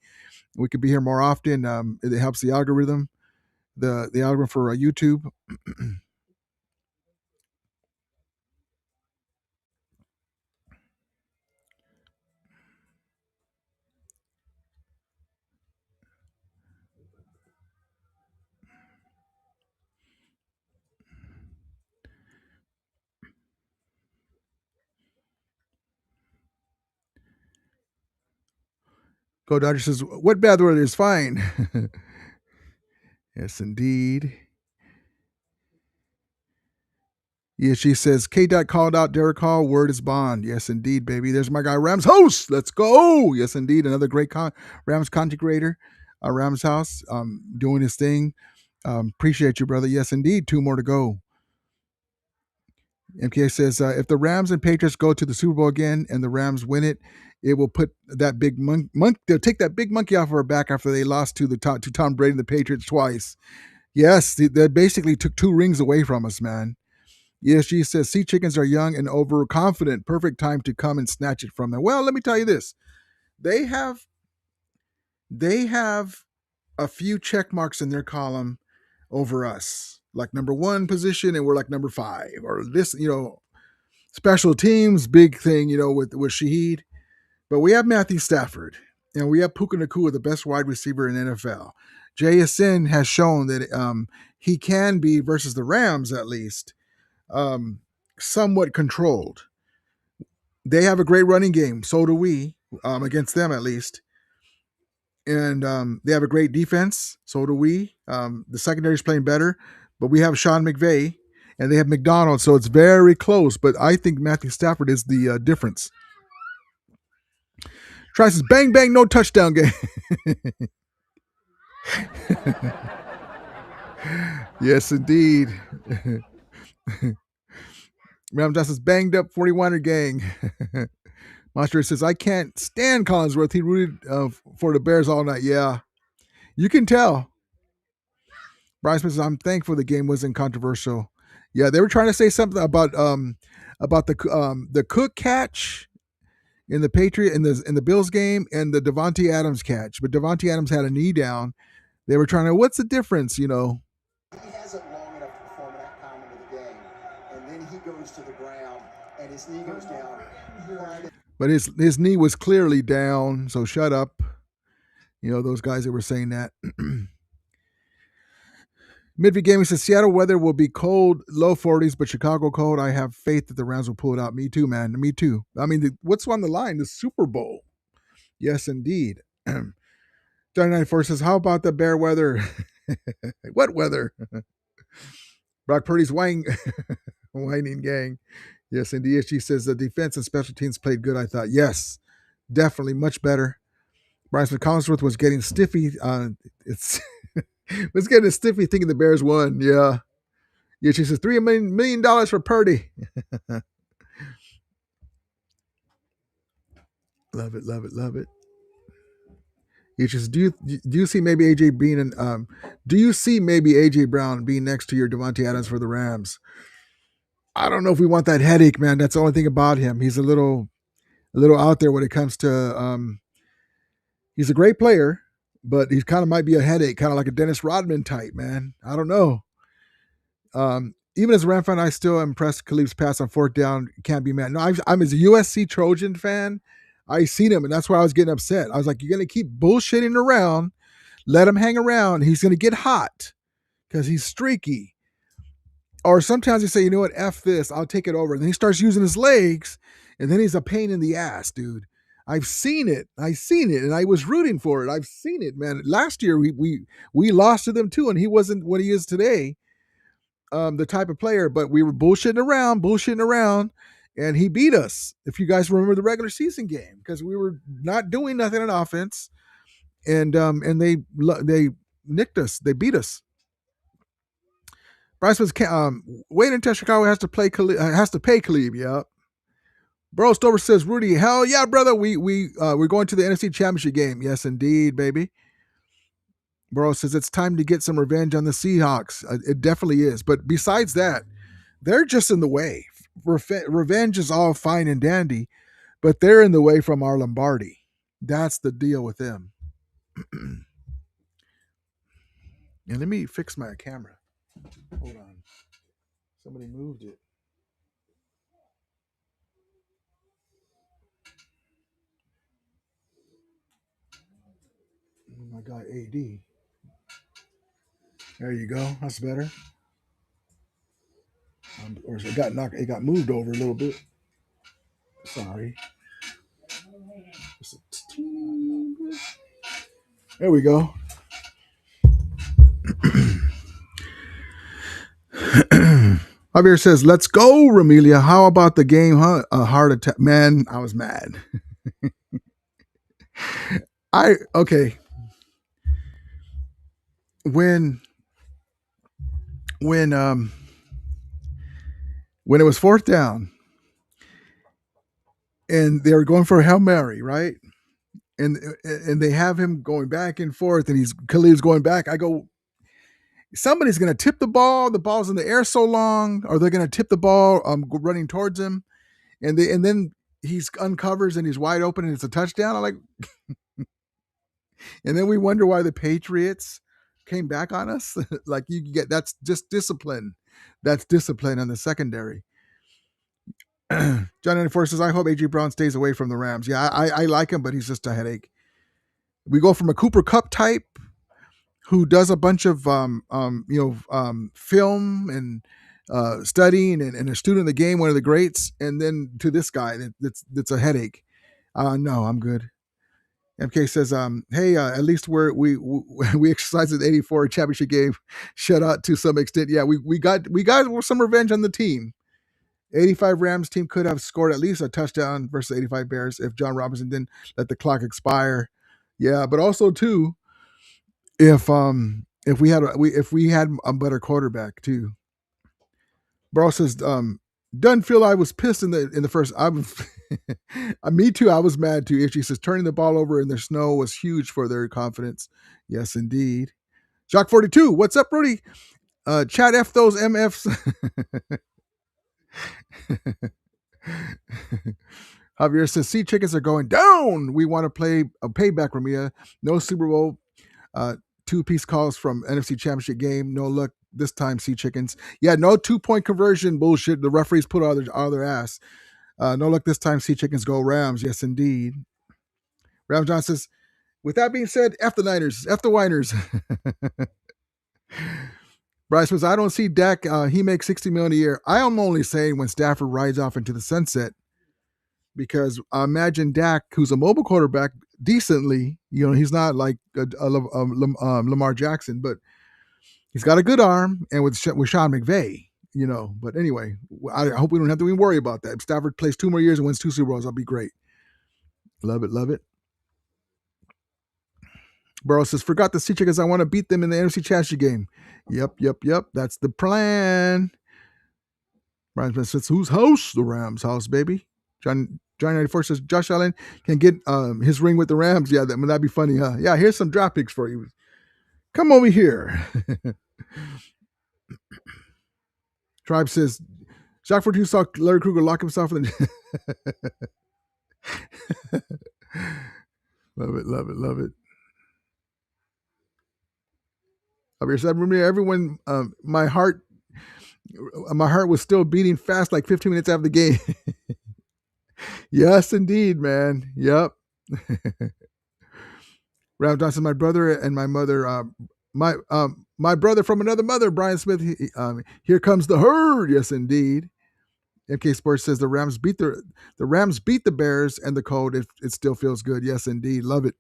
We could be here more often. It helps the algorithm, the algorithm for YouTube. Go Dodger says, what bad weather is fine. Yes, indeed. Yeah, she says, K-Dot called out Derek Hall. Word is bond. Yes, indeed, baby. There's my guy, Rams House. Let's go. Yes, indeed. Another great Rams content creator, Rams House, doing his thing. Appreciate you, brother. Yes, indeed. 2 more to go. MK says, if the Rams and Patriots go to the Super Bowl again and the Rams win it, it will put that big they'll take that big monkey off our back after they lost to Tom Brady and the Patriots twice. Yes, they basically took 2 rings away from us, man. Yes, she says, Sea Chickens are young and overconfident. Perfect time to come and snatch it from them. Well, let me tell you this. They have a few check marks in their column over us. like number 1 position and we're like number 5, or this, special teams, big thing, with Shaheed. But we have Matthew Stafford, and we have Puka Nacua, the best wide receiver in NFL. JSN has shown that he can be, versus the Rams at least, somewhat controlled. They have a great running game. So do we, against them at least. And they have a great defense. So do we. The secondary is playing better. But we have Sean McVay, and they have McDonald. So it's very close. But I think Matthew Stafford is the difference. Try says, bang, bang, no touchdown game. Yes, indeed. Ram Justice banged up 41er gang. Monster says, I can't stand Collinsworth. He rooted for the Bears all night. Yeah, you can tell. Brian Smith says, I'm thankful the game wasn't controversial. Yeah, they were trying to say something about the Cook catch in the Patriot in the Bills game and the Devontae Adams catch. But Devontae Adams had a knee down. They were trying to, what's the difference, He hasn't long enough to perform that time into the game. And then he goes to the ground and his knee goes down. But his knee was clearly down, so shut up. Those guys that were saying that. Midweek Gaming says Seattle weather will be cold, low 40s, but Chicago cold. I have faith that the Rams will pull it out. Me too, man. Me too. I mean, what's on the line? The Super Bowl. Yes, indeed. Johnny 94 says, how about the bear weather? What weather? Brock Purdy's whining gang. Yes, indeed. She says the defense and special teams played good, I thought. Yes, definitely much better. Brian Smith Collinsworth was getting stiffy. Was getting stiffy thinking the Bears won. Yeah. Yeah, she says $3 million for Purdy. Love it, love it, love it. Yeah, she says, do you see maybe AJ Brown being next to your Devontae Adams for the Rams? I don't know if we want that headache, man. That's the only thing about him. He's a little out there when it comes to he's a great player, but he kind of might be a headache, kind of like a Dennis Rodman type, man. I don't know. Even as a Ram fan, I still am impressed Khalif's pass on 4th down. Can't be mad. No, I'm as a USC Trojan fan. I seen him, and that's why I was getting upset. I was like, you're going to keep bullshitting around. Let him hang around. He's going to get hot because he's streaky. Or sometimes you say, you know what, F this, I'll take it over. And then he starts using his legs, and then he's a pain in the ass, dude. I've seen it, and I was rooting for it. I've seen it, man. Last year, we lost to them, too, and he wasn't what he is today, the type of player. But we were bullshitting around, and he beat us, if you guys remember the regular season game, because we were not doing nothing on offense, and they nicked us. They beat us. Bryce was wait until Chicago has to pay Khalib. Yeah. Bro Stover says, Rudy, hell yeah, brother. We're going to the NFC Championship game. Yes, indeed, baby. Bro says it's time to get some revenge on the Seahawks. It definitely is. But besides that, they're just in the way. Revenge is all fine and dandy, but they're in the way from our Lombardi. That's the deal with them. And let me fix my camera. Hold on. Somebody moved it. Oh my God, AD. There you go. That's better. Or it got knocked. It got moved over a little bit. Sorry. There we go. Javier says, let's go, Ramelia. How about the game, huh? A heart attack. Man, I was mad. Okay. When it was 4th down and they were going for a Hail Mary, right? And they have him going back and forth, and Khalil's going back. I go, somebody's going to tip the ball. The ball's in the air so long, or they're going to tip the ball running towards him. And then he uncovers and he's wide open and it's a touchdown. I'm like, and then we wonder why the Patriots came back on us. Like you get that's just discipline. That's discipline on the secondary. John 94 says, I hope AJ Brown stays away from the Rams. Yeah, I like him, but he's just a headache. We go from a Cooper Cup type who does a bunch of film and studying and a student of the game, one of the greats, and then to this guy that's a headache. No, I'm good. MK says, hey, at least we exercised the '84 championship game. Shut out to some extent. Yeah, we got some revenge on the team. 85 Rams team could have scored at least a touchdown versus 85 Bears if John Robinson didn't let the clock expire. Yeah, but also too, if we had a better quarterback too. Bro says, doesn't feel I was pissed in the first. I was, me too. I was mad too. She says turning the ball over in the snow was huge for their confidence. Yes, indeed. Jock 42, what's up, Rudy? Chat F those MFs. Javier says, sea chickens are going down. We want to play a payback, Ramia. No Super Bowl. 2-piece calls from NFC Championship game. No luck this time, sea chickens. Yeah, no 2-point conversion bullshit. The referees put out of their ass. No luck this time, sea chickens go Rams. Yes, indeed. Ram John says, with that being said, F the Niners. F the Winers. Bryce says, I don't see Dak. He makes $60 million a year. I am only saying when Stafford rides off into the sunset, because I imagine Dak, who's a mobile quarterback, decently, he's not like Lamar Jackson, but he's got a good arm, and with Sean McVay, But anyway, I hope we don't have to even worry about that. If Stafford plays 2 more years and wins 2 Super Bowls, I'll be great. Love it, love it. Burrow says, forgot the Sea Chickens. I want to beat them in the NFC Championship game. Yep. That's the plan. Brian Smith says, whose house? The Rams' house, baby. John 94 says, Josh Allen can get his ring with the Rams. Yeah, that'd be funny, huh? Yeah, here's some draft picks for you. Come over here. Tribe says, Jacques Fortu saw Larry Krueger lock himself in the... Love it. Everyone, my heart was still beating fast like 15 minutes after the game. Yes, indeed, man. Yep. Ralph Johnson, my brother and my mother, my brother from another mother, Brian Smith. Here comes the herd. Yes, indeed. MK Sports says the Rams beat the Bears and the Cold. It still feels good. Yes, indeed. Love it.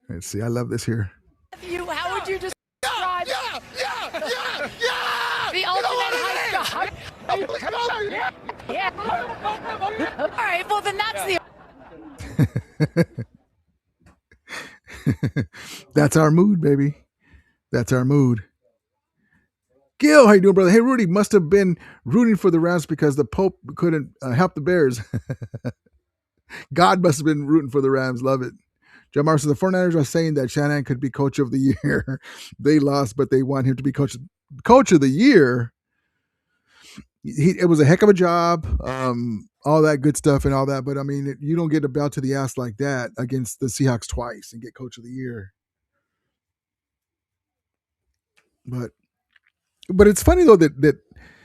Let's see. I love this here. How would you describe the ultimate high star? Yeah. All right. Well, then that's the. That's our mood, baby. That's our mood. Gil, how you doing, brother? Hey, Rudy, must have been rooting for the Rams because the Pope couldn't help the Bears. God must have been rooting for the Rams. Love it. John Mark says the 49ers are saying that Shanahan could be coach of the year. They lost, but they want him to be coach of the year. It was a heck of a job, all that good stuff and all that. But, I mean, you don't get a belt to the ass like that against the Seahawks twice and get coach of the year. But it's funny, though, that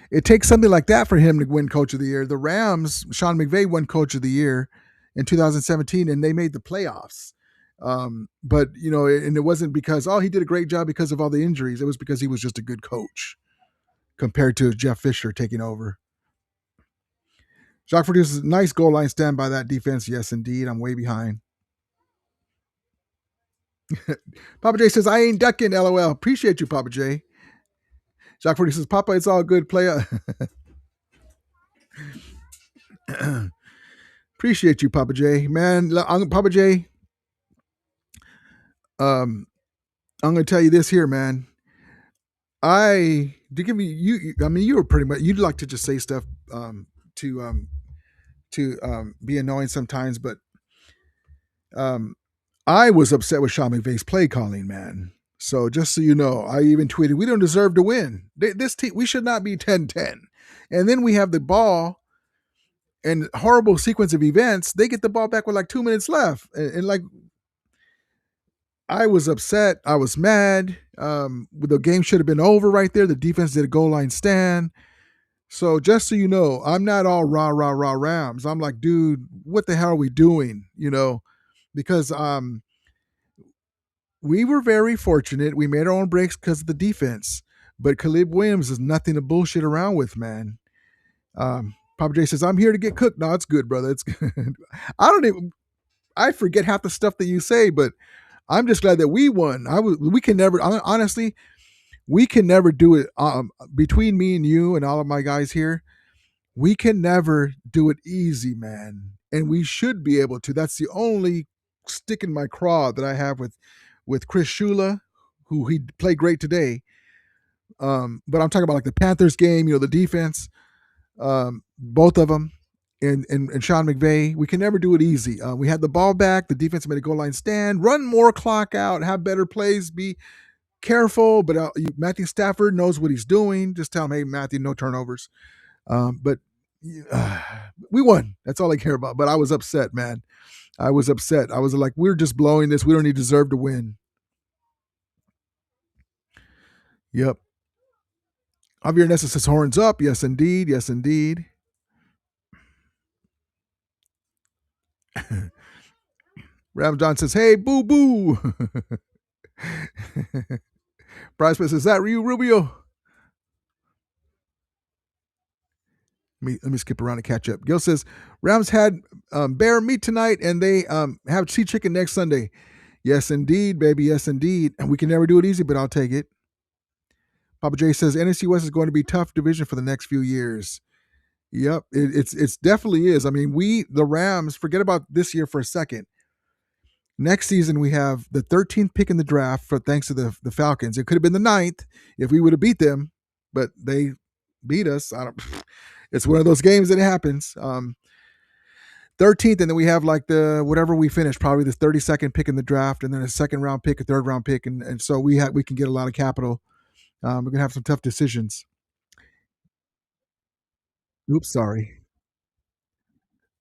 it takes something like that for him to win coach of the year. The Rams, Sean McVay won coach of the year in 2017, and they made the playoffs. But, and it wasn't because, he did a great job because of all the injuries. It was because he was just a good coach compared to Jeff Fisher taking over. Jacques produces nice goal line stand by that defense. Yes, indeed. I'm way behind. Papa J says, I ain't ducking, LOL. Appreciate you, Papa J. Jacques produces, Papa, it's all good, player. Appreciate you, Papa J. Man, Papa J, I'm going to tell you this here, man. You were pretty much, you'd like to just say stuff to be annoying sometimes, but I was upset with Sean McVay's play calling, man. So just so you know, I even tweeted, we don't deserve to win. This team, we should not be 10-10. And then we have the ball and horrible sequence of events, they get the ball back with like 2 minutes left. And like, I was upset. I was mad. The game should have been over right there. The defense did a goal line stand. So just so you know, I'm not all rah, rah, rah Rams. I'm like, dude, what the hell are we doing? Because we were very fortunate. We made our own breaks because of the defense. But Caleb Williams is nothing to bullshit around with, man. Papa J says, I'm here to get cooked. No, it's good, brother. It's good. I forget half the stuff that you say, but I'm just glad that we won. We can never, honestly, we can never do it. Between me and you and all of my guys here, we can never do it easy, man. And we should be able to. That's the only stick in my craw that I have with Chris Shula, who he played great today. But I'm talking about like the Panthers game, the defense, both of them, and Sean McVay. We can never do it easy. We had the ball back. The defense made a goal line stand, run more clock out, have better plays, be careful. But Matthew Stafford knows what he's doing. Just tell him, hey, Matthew, no turnovers. But we won. That's all I care about. But I was upset, man. I was upset. I was like, we're just blowing this. We don't even deserve to win. Yep. Javier Nessa says horns up. Yes, indeed. Yes, indeed. Ram John says, hey, boo boo. Bryce Smith says, is that you, Rubio? Let me skip around and catch up. Gil says, Rams had bear meat tonight, and they have sea chicken next Sunday. Yes, indeed, baby. Yes, indeed. And we can never do it easy, but I'll take it. Papa J says, NFC West is going to be a tough division for the next few years. Yep, it's definitely is. I mean, the Rams, forget about this year for a second. Next season, we have the 13th pick in the draft thanks to the Falcons. It could have been the 9th if we would have beat them, but they beat us. It's one of those games that happens. 13th, and then we have like whatever we finished, probably the 32nd pick in the draft, and then a second round pick, a third round pick, and so we can get a lot of capital. We're gonna have some tough decisions. Oops, sorry.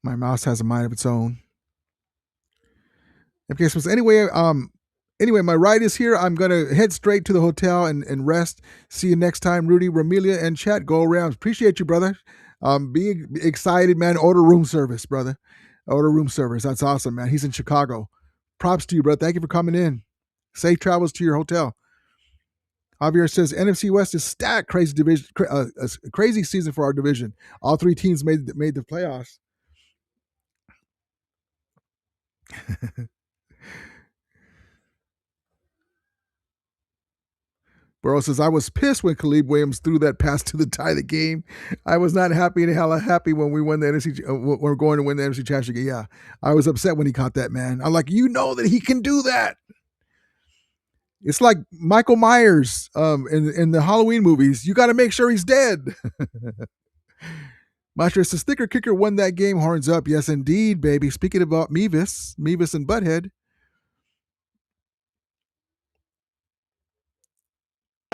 My mouse has a mind of its own. Okay, so anyway, my ride is here. I'm gonna head straight to the hotel and rest. See you next time, Rudy, Ramelia, and chat. Go Rams. Appreciate you, brother. Be excited, man. Order room service, brother. Order room service. That's awesome, man. He's in Chicago. Props to you, brother. Thank you for coming in. Safe travels to your hotel. Javier says NFC West is stacked. Crazy division, a crazy season for our division. All three teams made the playoffs. Burrow says, I was pissed when Caleb Williams threw that pass to tie the game. I was not happy and hella happy when we won the NFC. We're going to win the NFC Championship game. Yeah, I was upset when he caught that, man. I'm like, that he can do that. It's like Michael Myers in the Halloween movies. You got to make sure he's dead. Maestro says, Sticker Kicker won that game. Horns up. Yes, indeed, baby. Speaking about Mevis and Butthead.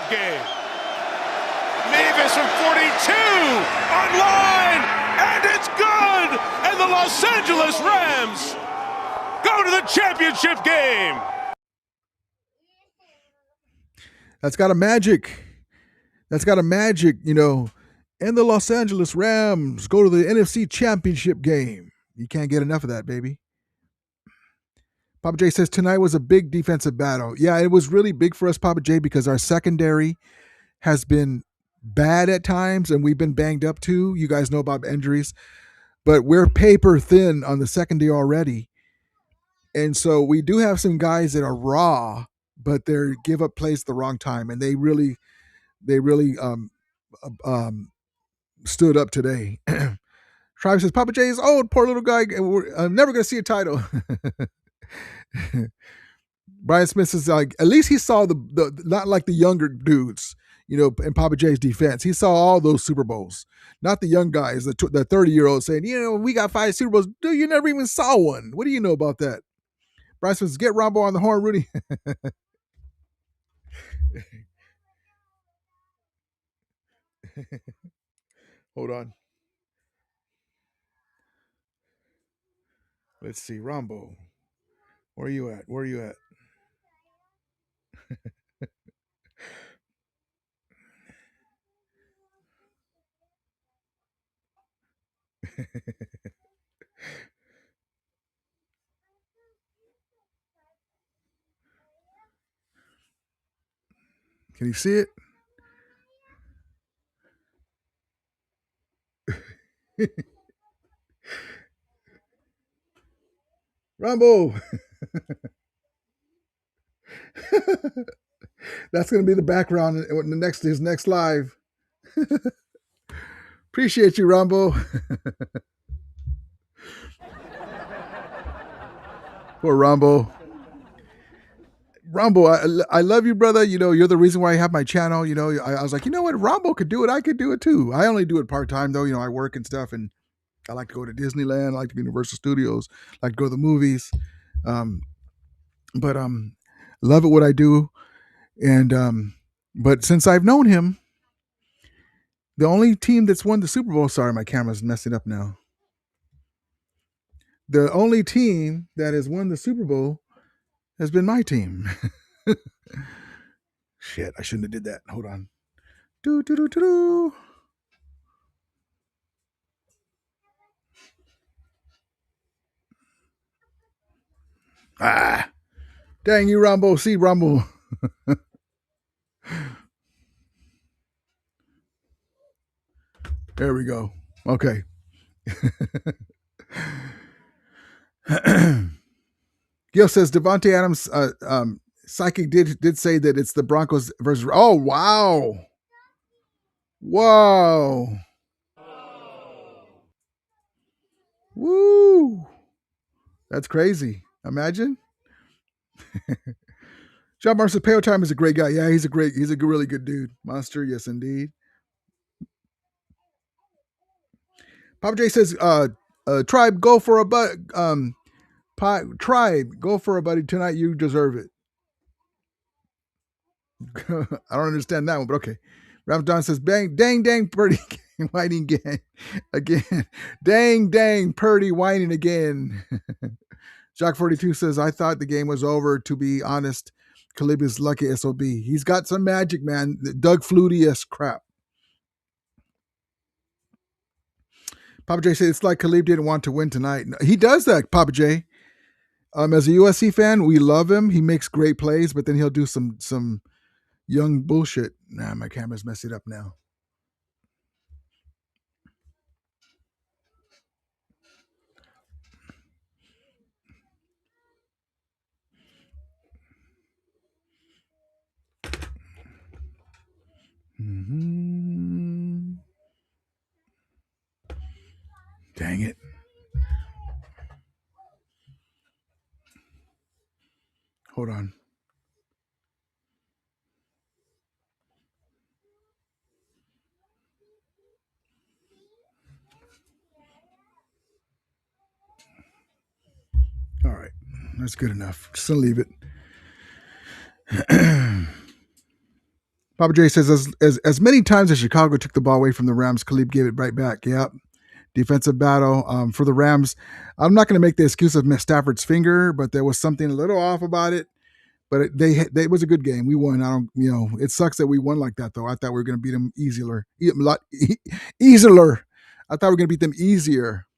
Game. Mevis from 42 online, and it's good. And the Los Angeles Rams go to the championship game. That's got a magic. And the Los Angeles Rams go to the NFC Championship game. You can't get enough of that, baby. Papa J says tonight was a big defensive battle. Yeah, it was really big for us, Papa J, because our secondary has been bad at times, and we've been banged up too. You guys know about injuries, but we're paper thin on the secondary already. And so we do have some guys that are raw, but they give up plays at the wrong time, and they really stood up today. Travis says, Papa J is old, poor little guy. I'm never going to see a title. Brian Smith says, like, at least he saw the not like the younger dudes, in Papa J's defense. He saw all those Super Bowls, not the young guys, the 30-year-olds saying, we got 5 Super Bowls. Dude, you never even saw one. What do you know about that? Brian Smith says, get Rombo on the horn, Rudy. Hold on. Let's see, Rambo. Where are you at? Where are you at? Can you see it? Rambo. That's going to be the background in his next live. Appreciate you, Rambo. Poor Rambo. Rambo, I love you, brother. You know, you're the reason why I have my channel. You know, I was like, you know what? Rambo could do it. I could do it too. I only do it part-time though. You know, I work and stuff, and I like to go to Disneyland. I like to go to Universal Studios. I like to go to the movies. But love it what I do. And but since I've known him, the only team that's won the Super Bowl, sorry, my camera's messing up now. The only team that has won the Super Bowl has been my team. Shit, I shouldn't have did that. Hold on. Do do do do do. Ah, dang you, Rambo. See, Rambo. There we go. Okay. Gil says Devontae Adams psychic did say that it's the Broncos versus. Oh wow. Whoa. Woo. That's crazy. Imagine. John Marcy Pale Time is a great guy. Yeah, he's a really good dude. Monster, yes indeed. Papa J says, Tribe, go for a Tribe, go for a buddy tonight. You deserve it. I don't understand that one, but okay. Ramadan says, dang, Purdy whining again. Dang, Purdy whining again. Jacques 42 says, I thought the game was over. To be honest, Khalib is lucky SOB. He's got some magic, man. Doug Flutie-esque crap. Papa J said, it's like Khalib didn't want to win tonight. He does that, Papa J. As a USC fan, we love him. He makes great plays, but then he'll do some young bullshit. Nah, my camera's messing up now. Mm-hmm. Dang it. Hold on. All right. That's good enough. Just gonna leave it. Papa J says, as many times as Chicago took the ball away from the Rams, Khalib gave it right back. Yep. Defensive battle for the Rams. I'm not going to make the excuse of Miss Stafford's finger, but there was something a little off about it. But it was a good game. We won. It sucks that we won like that, though. I thought we were going to beat them easier. I thought we were going to beat them easier.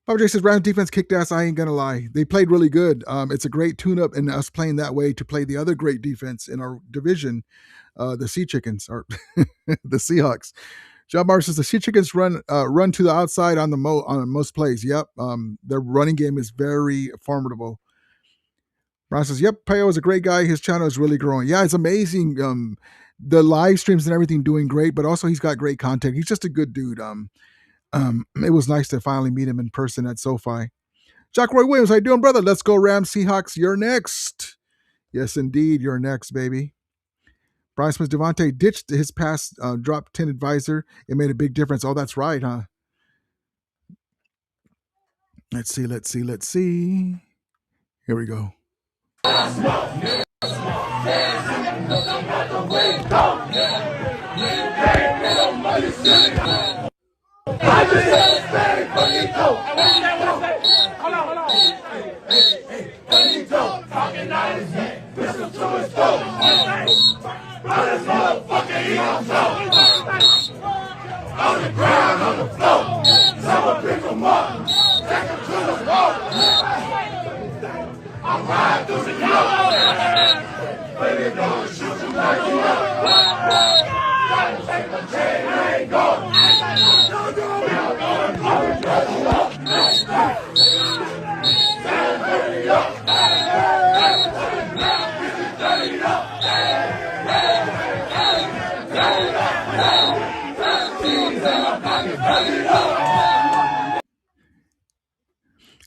Papa J says, Rams defense kicked ass. I ain't going to lie. They played really good. It's a great tune-up, and us playing that way to play the other great defense in our division, the Sea Chickens, or the Seahawks. John Marr says the Sea Chickens run to the outside on most plays. Yep. Their running game is very formidable. Ron says, yep, Peo is a great guy. His channel is really growing. Yeah, it's amazing. The live streams and everything doing great, but also he's got great content. He's just a good dude. It was nice to finally meet him in person at SoFi. Jack Roy Williams, how you doing, brother? Let's go Rams, Seahawks. You're next. Yes, indeed. You're next, baby. Brian Smith, Devontae ditched his pass, drop 10 advisor. It made a big difference. Oh, that's right, huh? Let's see. Here we go.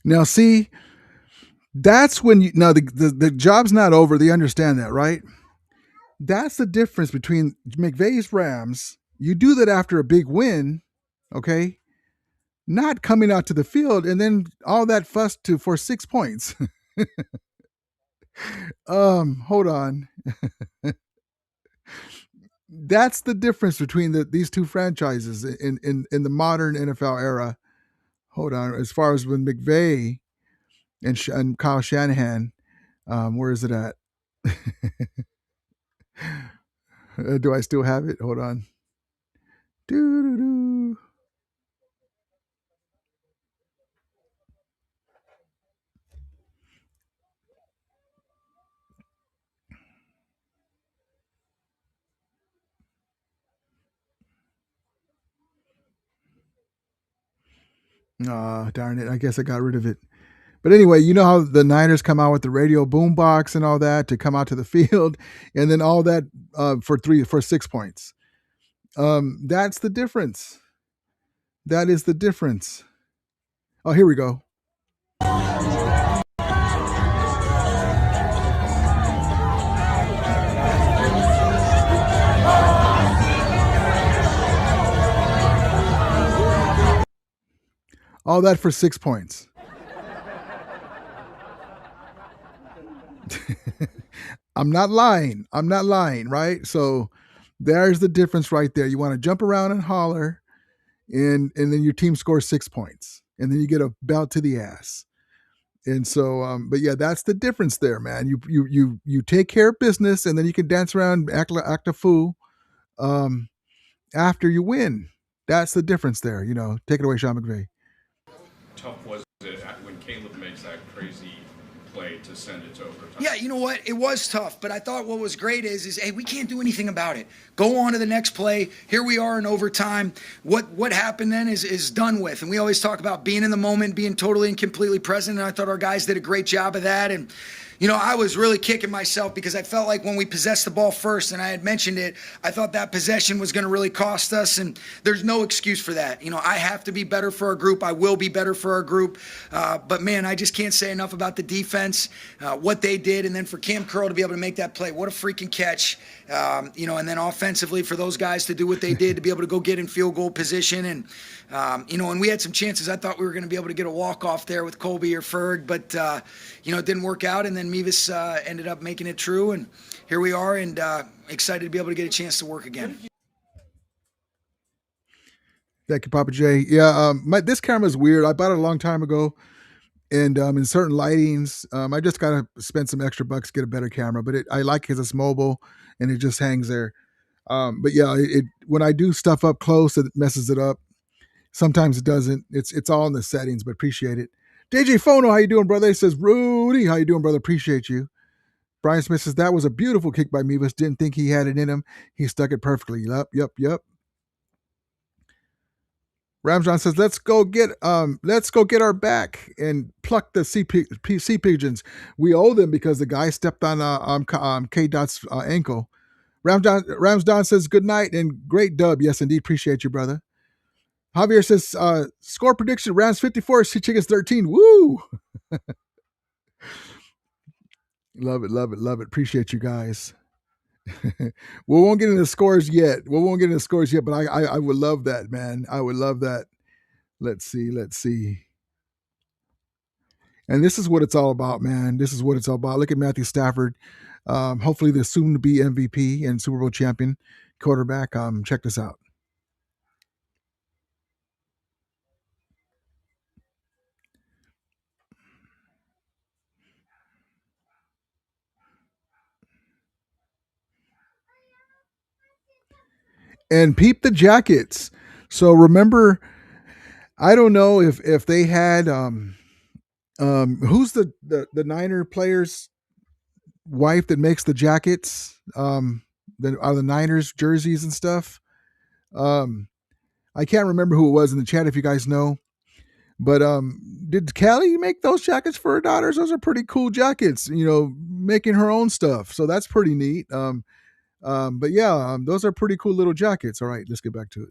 Now, see, that's when you now the job's not over. They understand that, right? That's the difference between McVay's Rams. You do that after a big win, okay? Not coming out to the field and then all that fuss for 6 points. Hold on. That's the difference between these two franchises in the modern NFL era. Hold on. As far as when McVay and Kyle Shanahan, where is it at? Do I still have it? Hold on. Doo-doo-doo. Darn it. I guess I got rid of it. But anyway, you know how the Niners come out with the radio boombox and all that to come out to the field, and then all that for 6 points. That's the difference. That is the difference. Oh, here we go. All that for 6 points. I'm not lying, right? So there's the difference right there. You want to jump around and holler, and then your team scores 6 points, and then you get a belt to the ass. And so, but yeah, that's the difference there, man. You take care of business, and then you can dance around, act a fool, after you win. That's the difference there. Take it away, Sean McVay. Tough was it when Caleb makes that crazy play to send it to overtime? Yeah, you know what? It was tough, but I thought what was great is hey, we can't do anything about it. Go on to the next play. Here we are in overtime. What happened then is done with. And we always talk about being in the moment, being totally and completely present, and I thought our guys did a great job of that. And I was really kicking myself because I felt like when we possessed the ball first, and I had mentioned it, I thought that possession was going to really cost us, and there's no excuse for that. I have to be better for our group. I will be better for our group. But, man, I just can't say enough about the defense, what they did, and then for Cam Curl to be able to make that play. What a freaking catch. And then offensively for those guys to do what they did, to be able to go get in field goal position. And, and we had some chances. I thought we were going to be able to get a walk-off there with Colby or Ferg, but, it didn't work out. And then Mevis ended up making it true. And here we are, and excited to be able to get a chance to work again. Thank you, Papa J. Yeah, this camera's weird. I bought it a long time ago. And in certain lightings, I just got to spend some extra bucks to get a better camera. But I like it because it's mobile and it just hangs there. But yeah, when I do stuff up close, it messes it up. Sometimes it doesn't. It's all in the settings, but appreciate it. DJ Fono, how you doing, brother? He says, Rudy, how you doing, brother? Appreciate you. Brian Smith says, that was a beautiful kick by Mevis. Didn't think he had it in him. He stuck it perfectly. Yep. Ramsjon says, let's go get our back and pluck the sea pigeons. We owe them because the guy stepped on K Dot's ankle. Ramsdon says, good night and great dub. Yes, indeed. Appreciate you, brother. Javier says, score prediction, Rams 54, Sea Chickens 13. Woo! Love it. Appreciate you guys. We won't get into scores yet. But I would love that, man. I would love that. Let's see. And this is what it's all about, man. This is what it's all about. Look at Matthew Stafford. Hopefully the soon-to-be MVP and Super Bowl champion quarterback. Check this out. And peep the jackets. So remember, I don't know if they had who's the Niner player's wife that makes the jackets, that are the Niners jerseys and stuff. Um, I can't remember who it was in the chat if you guys know. But did Callie make those jackets for her daughters? Those are pretty cool jackets, making her own stuff. So that's pretty neat. But yeah, those are pretty cool little jackets. All right, let's get back to it.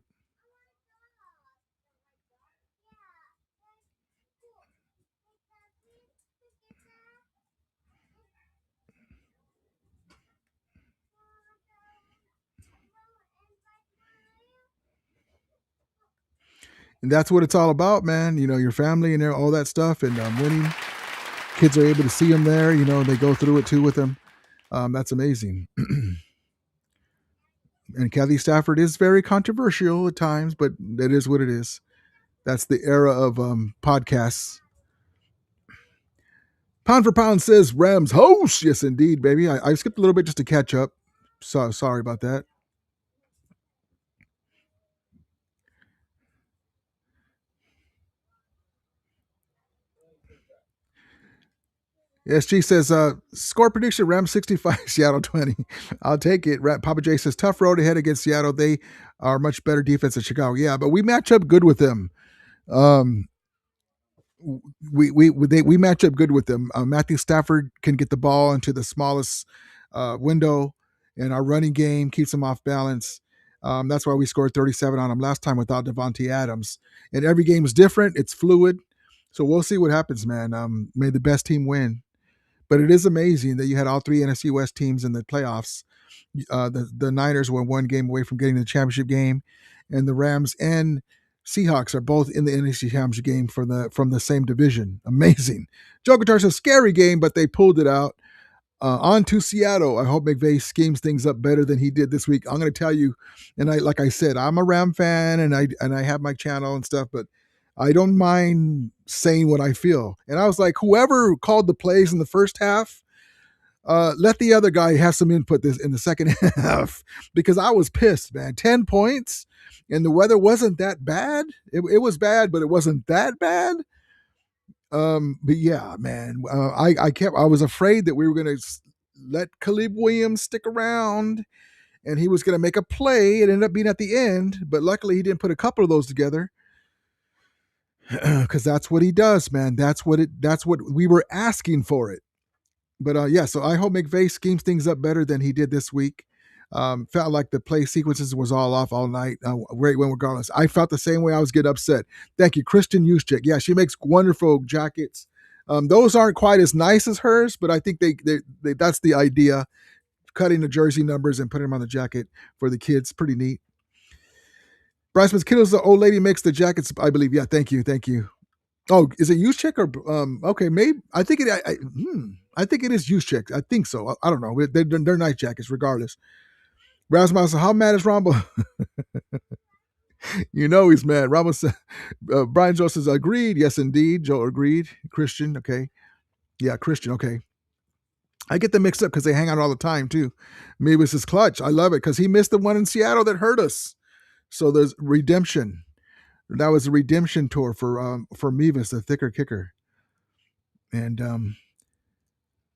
And that's what it's all about, man. Your family and all that stuff, and winning. Kids are able to see them there. They go through it too with them. That's amazing. And Kathy Stafford is very controversial at times, but it is what it is. That's the era of podcasts. Pound for Pound says Rams host. Yes, indeed, baby. I skipped a little bit just to catch up. So sorry about that. SG says, score prediction, Rams 65, Seattle 20. I'll take it. Papa J says, tough road ahead against Seattle. They are much better defense than Chicago. Yeah, but we match up good with them. We match up good with them. Matthew Stafford can get the ball into the smallest window, and our running game keeps him off balance. That's why we scored 37 on him last time without Devontae Adams. And every game is different. It's fluid. So we'll see what happens, man. May the best team win. But it is amazing that you had all three NFC West teams in the playoffs. The Niners were one game away from getting the championship game, and the Rams and Seahawks are both in the NFC Championship game from the same division. Amazing. Joe Guitar's a scary game, but they pulled it out. On to Seattle. I hope McVay schemes things up better than he did this week. I'm going to tell you, and like I said, I'm a Ram fan, and I have my channel and stuff, but I don't mind saying what I feel. And I was like, whoever called the plays in the first half, let the other guy have some input this in the second half, because I was pissed, man. 10 points, and the weather wasn't that bad. It was bad, but it wasn't that bad. But yeah, man, I was afraid that we were going to let Caleb Williams stick around, and he was going to make a play. It ended up being at the end, but luckily he didn't put a couple of those together. Because that's what he does, man. That's what we were asking for it. But yeah, so I hope McVay schemes things up better than he did this week. Felt like the play sequences was all off all night. Great win regardless. I felt the same way. I was getting upset. Thank you, Kristen Juszczyk. Yeah, she makes wonderful jackets. Those aren't quite as nice as hers, but I think they that's the idea. Cutting the jersey numbers and putting them on the jacket for the kids. Pretty neat. Bryce Smith Kittles, the old lady makes the jackets, I believe. Yeah, thank you. Oh, is it Juszczyk or okay? Maybe I think it. I think it is Juszczyk. I think so. I don't know. They're nice jackets, regardless. Rasmus, how mad is Rumble? He's mad. Rumble said, Brian Joe says, agreed. Yes, indeed. Joe agreed. Christian, okay. Yeah, Christian, okay. I get them mixed up because they hang out all the time too. Maybe it's his clutch. I love it because he missed the one in Seattle that hurt us. So there's redemption. That was a redemption tour for Mevis, the thicker kicker. And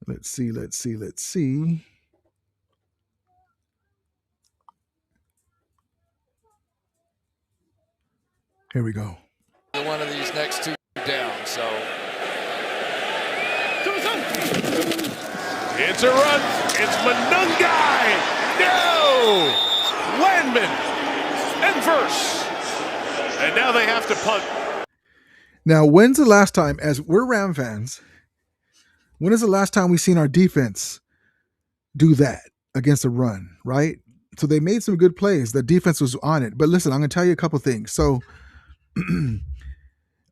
let's see. Here we go. One of these next two down, so. It's a run. It's Manungai. No! Landman and Verse. And now they have to punt. Now, when's the last time, as we're Ram fans, when is the last time we've seen our defense do that against a run, right? So they made some good plays. The defense was on it. But listen, I'm going to tell you a couple things. So,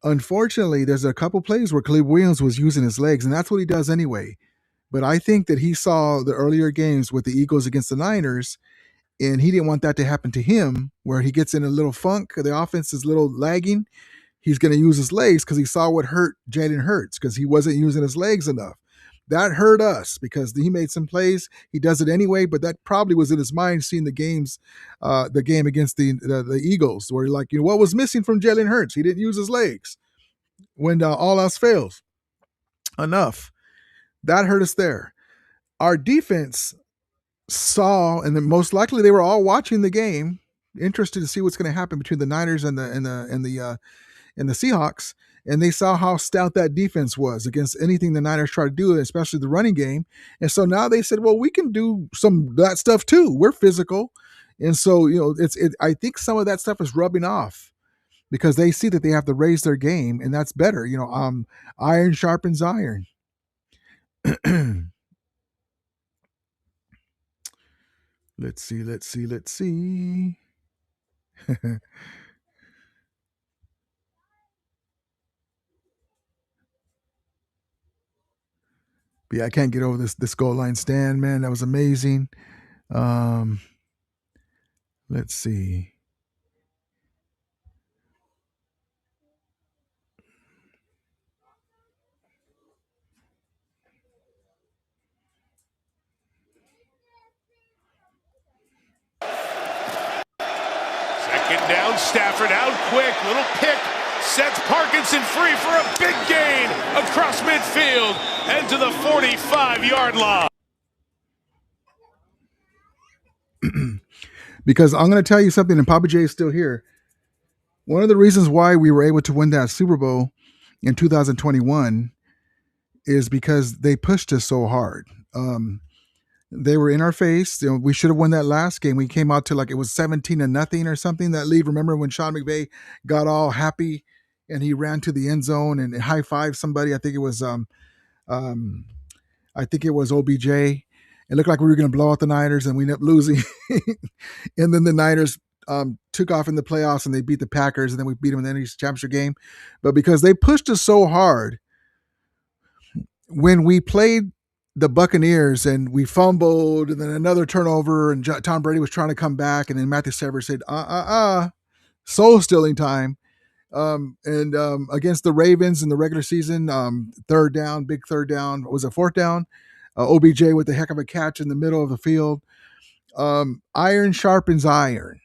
unfortunately, there's a couple plays where Caleb Williams was using his legs, and that's what he does anyway. But I think that he saw the earlier games with the Eagles against the Niners, and he didn't want that to happen to him, where he gets in a little funk, the offense is a little lagging. He's going to use his legs because he saw what hurt Jalen Hurts because he wasn't using his legs enough. That hurt us because he made some plays. He does it anyway, but that probably was in his mind seeing the game against the Eagles, where like, what was missing from Jalen Hurts? He didn't use his legs when all else fails. Enough. That hurt us there. Our defense saw, and then most likely they were all watching the game, interested to see what's going to happen between the Niners and the Seahawks, and they saw how stout that defense was against anything the Niners tried to do, especially the running game. And so now they said, well, we can do some of that stuff too. We're physical. And so, I think some of that stuff is rubbing off because they see that they have to raise their game, and that's better. Iron sharpens iron. Let's see. But yeah, I can't get over this goal line stand, man. That was amazing. Let's see. Second down, Stafford out quick, little pick, sets Parkinson free for a big gain across midfield and to the 45-yard line. Because I'm going to tell you something, and Papa J is still here. One of the reasons why we were able to win that Super Bowl in 2021 is because they pushed us so hard. They were in our face. We should have won that last game. We came out to like it was 17-0 or something. That lead. Remember when Sean McVay got all happy and he ran to the end zone and high fived somebody? I think it was OBJ. It looked like we were going to blow out the Niners, and we ended up losing. And then the Niners took off in the playoffs, and they beat the Packers, and then we beat them in the NFC Championship game. But because they pushed us so hard, when we played the Buccaneers and we fumbled, and then another turnover, and Tom Brady was trying to come back, and then Matthew Stafford said, soul stealing time. Against the Ravens in the regular season, big third down, was a fourth down. OBJ with a heck of a catch in the middle of the field. Iron sharpens iron.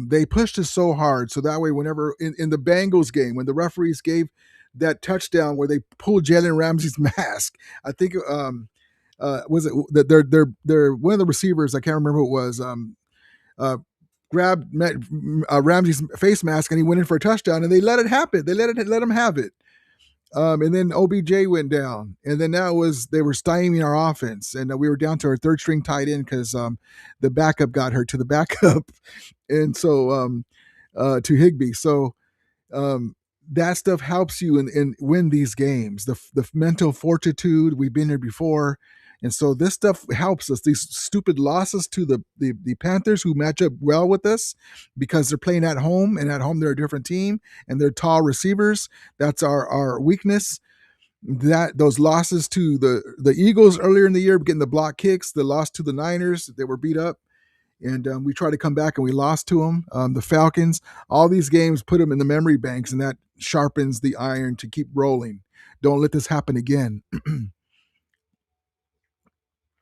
They pushed us so hard. So that way, whenever in the Bengals game, when the referees gave that touchdown where they pulled Jalen Ramsey's mask, I think, was it that they're one of the receivers, I can't remember who it was, grabbed Ramsey's face mask and he went in for a touchdown, and they let it happen. They let him have it. And then OBJ went down, and then they were stymieing our offense, and we were down to our third string tight end because the backup got hurt to the backup, and so to Higbee. So that stuff helps you and win these games. The mental fortitude, we've been here before. And so this stuff helps us. These stupid losses to the Panthers, who match up well with us because they're playing at home, and at home they're a different team, and they're tall receivers. That's our weakness. Those losses to the Eagles earlier in the year, getting the block kicks, the loss to the Niners, they were beat up, and we tried to come back and we lost to them. The Falcons, all these games put them in the memory banks, and that sharpens the iron to keep rolling. Don't let this happen again.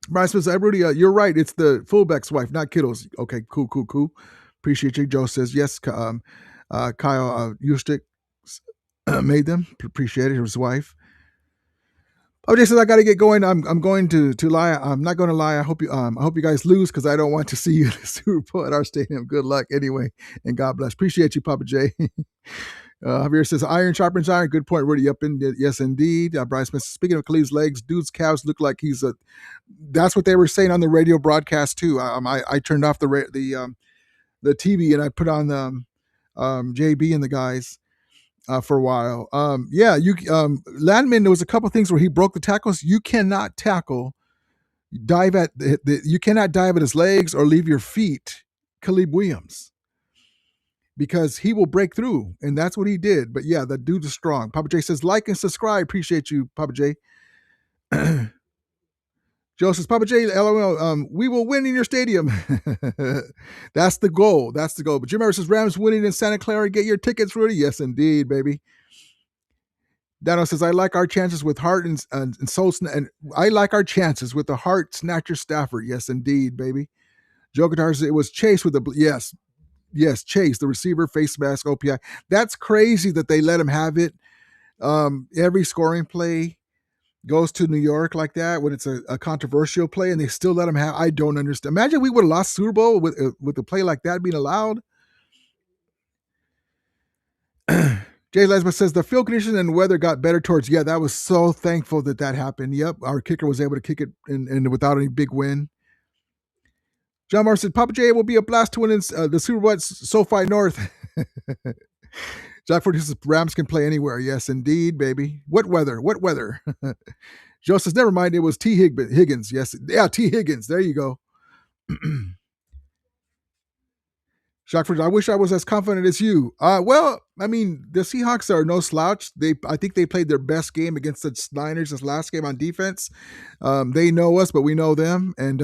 Brian says, Rudy, you're right. It's the fullback's wife, not Kittle's. Okay, cool. Appreciate you. Joe says, yes, Kyle Eustick made them. Appreciate it. His wife. OJ says, I got to get going. I'm going to lie. I'm not going to lie. I hope you guys lose because I don't want to see you in the Super Bowl at our stadium. Good luck anyway, and God bless. Appreciate you, Papa J. Javier says, iron sharpens iron. Good point, Rudy. Yes, indeed. Bryce Smith, speaking of Khalid's legs, dude's calves look like that's what they were saying on the radio broadcast too. I turned off the TV and I put on JB and the guys for a while. Landman, there was a couple things where he broke the tackles. You cannot dive at his legs or leave your feet, Khalid Williams, because he will break through, and that's what he did. But yeah, that dude is strong. Papa J says, like and subscribe. Appreciate you, Papa J. Joe says, Papa J, LOL, we will win in your stadium. That's the goal. But Jim Ever says, Rams winning in Santa Clara. Get your tickets, Rudy. Yes, indeed, baby. Dano says, I like our chances with heart and soul. And I like our chances with the heart snatcher Stafford. Yes, indeed, baby. Joe Guitar says, it was Chase with the, yes, Chase, the receiver, face mask, OPI. That's crazy that they let him have it. Every scoring play goes to New York like that when it's a controversial play and they still let him have. I don't understand. Imagine we would have lost Super Bowl with a play like that being allowed. Jay Lesma says the field condition and weather got better towards. Yeah, that was so thankful that happened. Yep, our kicker was able to kick it and without any big win. John Moore said Papa J will be a blast to win in the Super Bowl at SoFi North. Jack Ford says Rams can play anywhere. Yes, indeed, baby. What weather? What weather? Joe says never mind. It was T. Higgins. Yes, yeah, T. Higgins. There you go. Shockford, I wish I was as confident as you. Well, I mean, the Seahawks are no slouch. I think they played their best game against the Niners this last game on defense. They know us, but we know them, and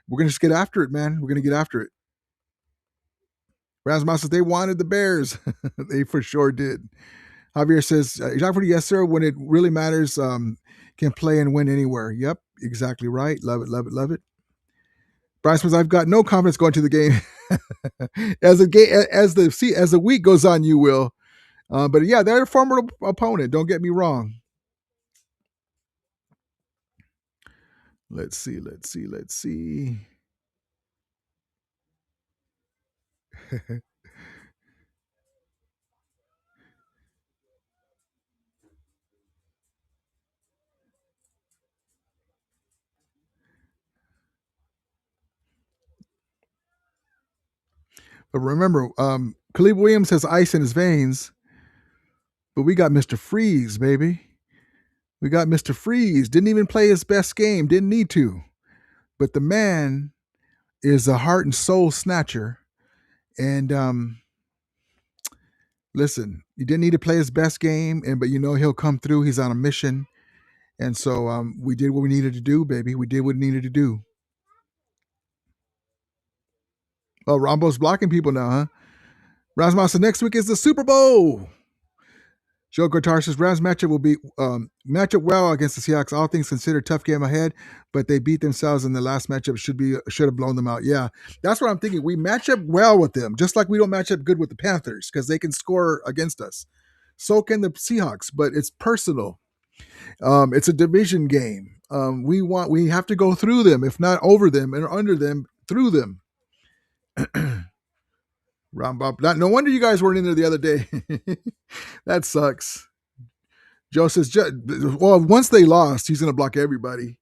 we're gonna just get after it, man. We're gonna get after it. Rasmus says they wanted the Bears. They for sure did. Javier says, Shockford, yes, sir. When it really matters, can play and win anywhere. Yep, exactly right. Love it, love it, love it. Bryce says, I've got no confidence going to the game. As the week goes on, you will. But yeah, they're a formidable opponent. Don't get me wrong. Let's see. But remember, Khalib Williams has ice in his veins, but we got Mr. Freeze, baby. We got Mr. Freeze. Didn't even play his best game. Didn't need to. But the man is a heart and soul snatcher. And listen, he didn't need to play his best game, but he'll come through. He's on a mission. And so we did what we needed to do, baby. We did what we needed to do. Oh, Rombo's blocking people now, huh? Rasmussen, next week is the Super Bowl. Joe Guitar says Rams matchup will be matchup well against the Seahawks. All things considered, tough game ahead, but they beat themselves in the last matchup. Should have blown them out. Yeah, that's what I'm thinking. We match up well with them, just like we don't match up good with the Panthers because they can score against us. So can the Seahawks, but it's personal. It's a division game. We have to go through them, if not over them and under them, through them. No wonder you guys weren't in there the other day. That sucks. Joe says, well, once they lost, he's going to block everybody.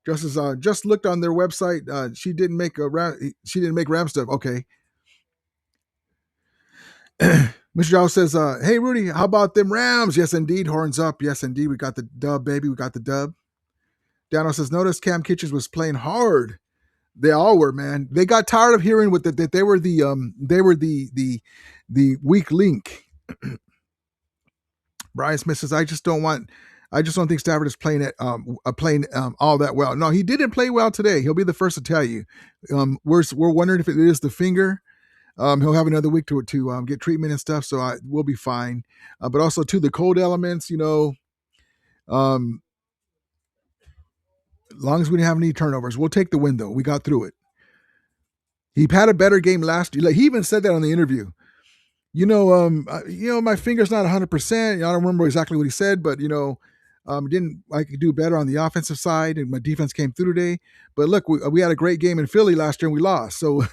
Joe says, just looked on their website. She didn't make Ram stuff. Okay. Mr. Joe says, hey, Rudy, how about them Rams? Yes, indeed. Horns up. Yes, indeed. We got the dub, baby. We got the dub. Dano says, notice Cam Kitchens was playing hard. They all were, man. They got tired of hearing that they were the weak link. Brian Smith says, I just don't think Stafford is playing all that well. No, he didn't play well today. He'll be the first to tell you. We're wondering if it is the finger. He'll have another week to get treatment and stuff, so we'll be fine. But also to the cold elements, as long as we didn't have any turnovers, we'll take the win, though. We got through it. He had a better game last year. Like, he even said that on the interview. My finger's not 100%. I don't remember exactly what he said, but I could do better on the offensive side, and my defense came through today. But look, we had a great game in Philly last year, and we lost. So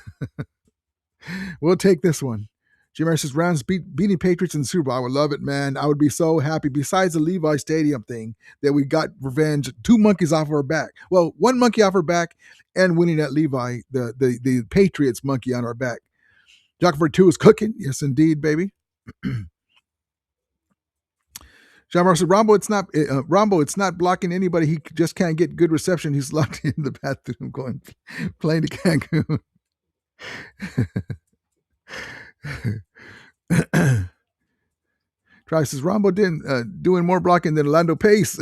we'll take this one. Jim Harris says, Rams beating Patriots in the Super Bowl. I would love it, man. I would be so happy. Besides the Levi Stadium thing, that we got revenge, 2 monkeys off of our back. Well, 1 monkey off our back and winning at Levi, the Patriots monkey on our back. Jockford 2 is cooking. Yes, indeed, baby. John Mark said, Rombo, it's not blocking anybody. He just can't get good reception. He's locked in the bathroom playing to Cancun. Try says, Rombo didn't doing more blocking than Orlando Pace.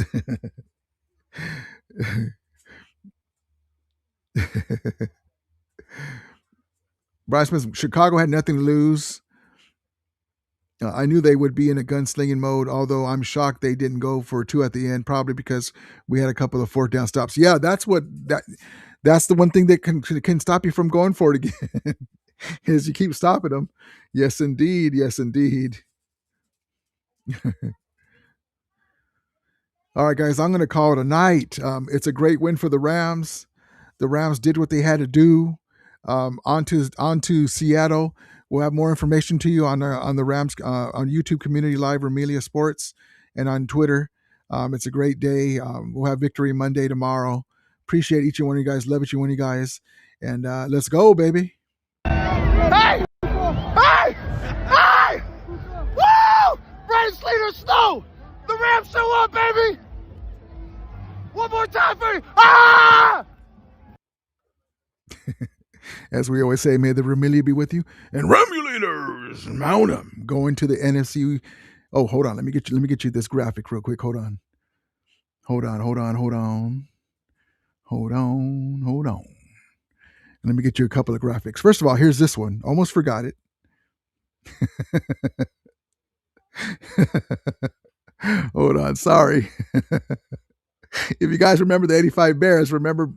Bryce Smith, Chicago had nothing to lose. I knew they would be in a gunslinging mode, although I'm shocked they didn't go for 2 at the end, probably because we had a couple of 4th down stops. Yeah, that's the one thing that can stop you from going for it again is you keep stopping them. Yes, indeed. Yes, indeed. All right, guys, I'm going to call it a night. It's a great win for the Rams. The Rams did what they had to do. On to Seattle. We'll have more information to you on the Rams on YouTube Community Live, Ramelia Sports, and on Twitter. It's a great day. We'll have Victory Monday tomorrow. Appreciate each and one of you guys. Love each and one of you guys. And let's go, baby. Hey! Hey! Hey! Woo! Brandon Slater, Snow! The Rams show up, baby! One more time for you! Ah! As we always say, may the Ramelia be with you. And Romulators, mount 'em. Going to the NFC. Oh, hold on. Let me get you this graphic real quick. Hold on. Let me get you a couple of graphics. First of all, here's this one. Almost forgot it. Hold on. Sorry. If you guys remember the 85 Bears, remember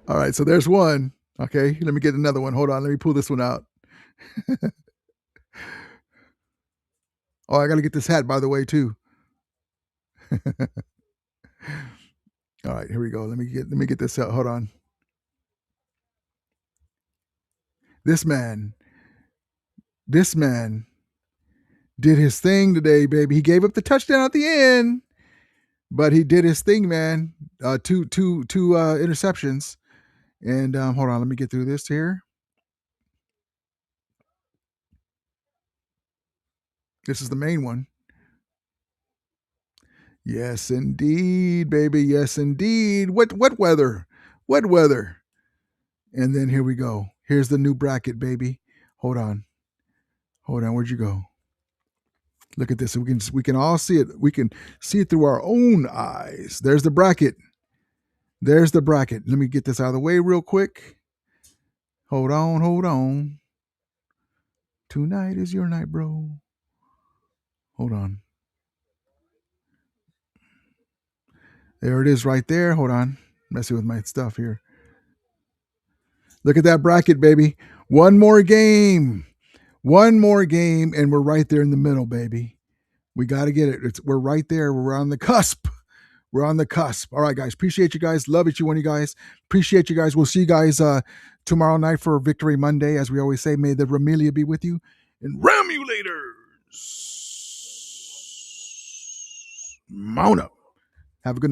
All right, so there's one. Okay, let me get another one. Hold on, let me pull this one out. Oh, I got to get this hat, by the way, too. All right, here we go. Let me get this out. Hold on. This man did his thing today, baby. He gave up the touchdown at the end, but he did his thing, man. Two interceptions. And hold on, let me get through this here. This is the main one. Yes, indeed, baby. Yes, indeed. What weather? What weather? And then here we go. Here's the new bracket, baby. Hold on. Where'd you go? Look at this. We can all see it. We can see it through our own eyes. There's the bracket. Let me get this out of the way real quick. Hold on. Tonight is your night, bro. Hold on. There it is right there. Hold on. Messing with my stuff here. Look at that bracket, baby. One more game, and we're right there in the middle, baby. We got to get it. We're right there. We're on the cusp. All right, guys. Appreciate you guys. Love each one of you guys. Appreciate you guys. We'll see you guys tomorrow night for Victory Monday. As we always say, may the Ramelia be with you. And Ramulators, mount up. Have a good night.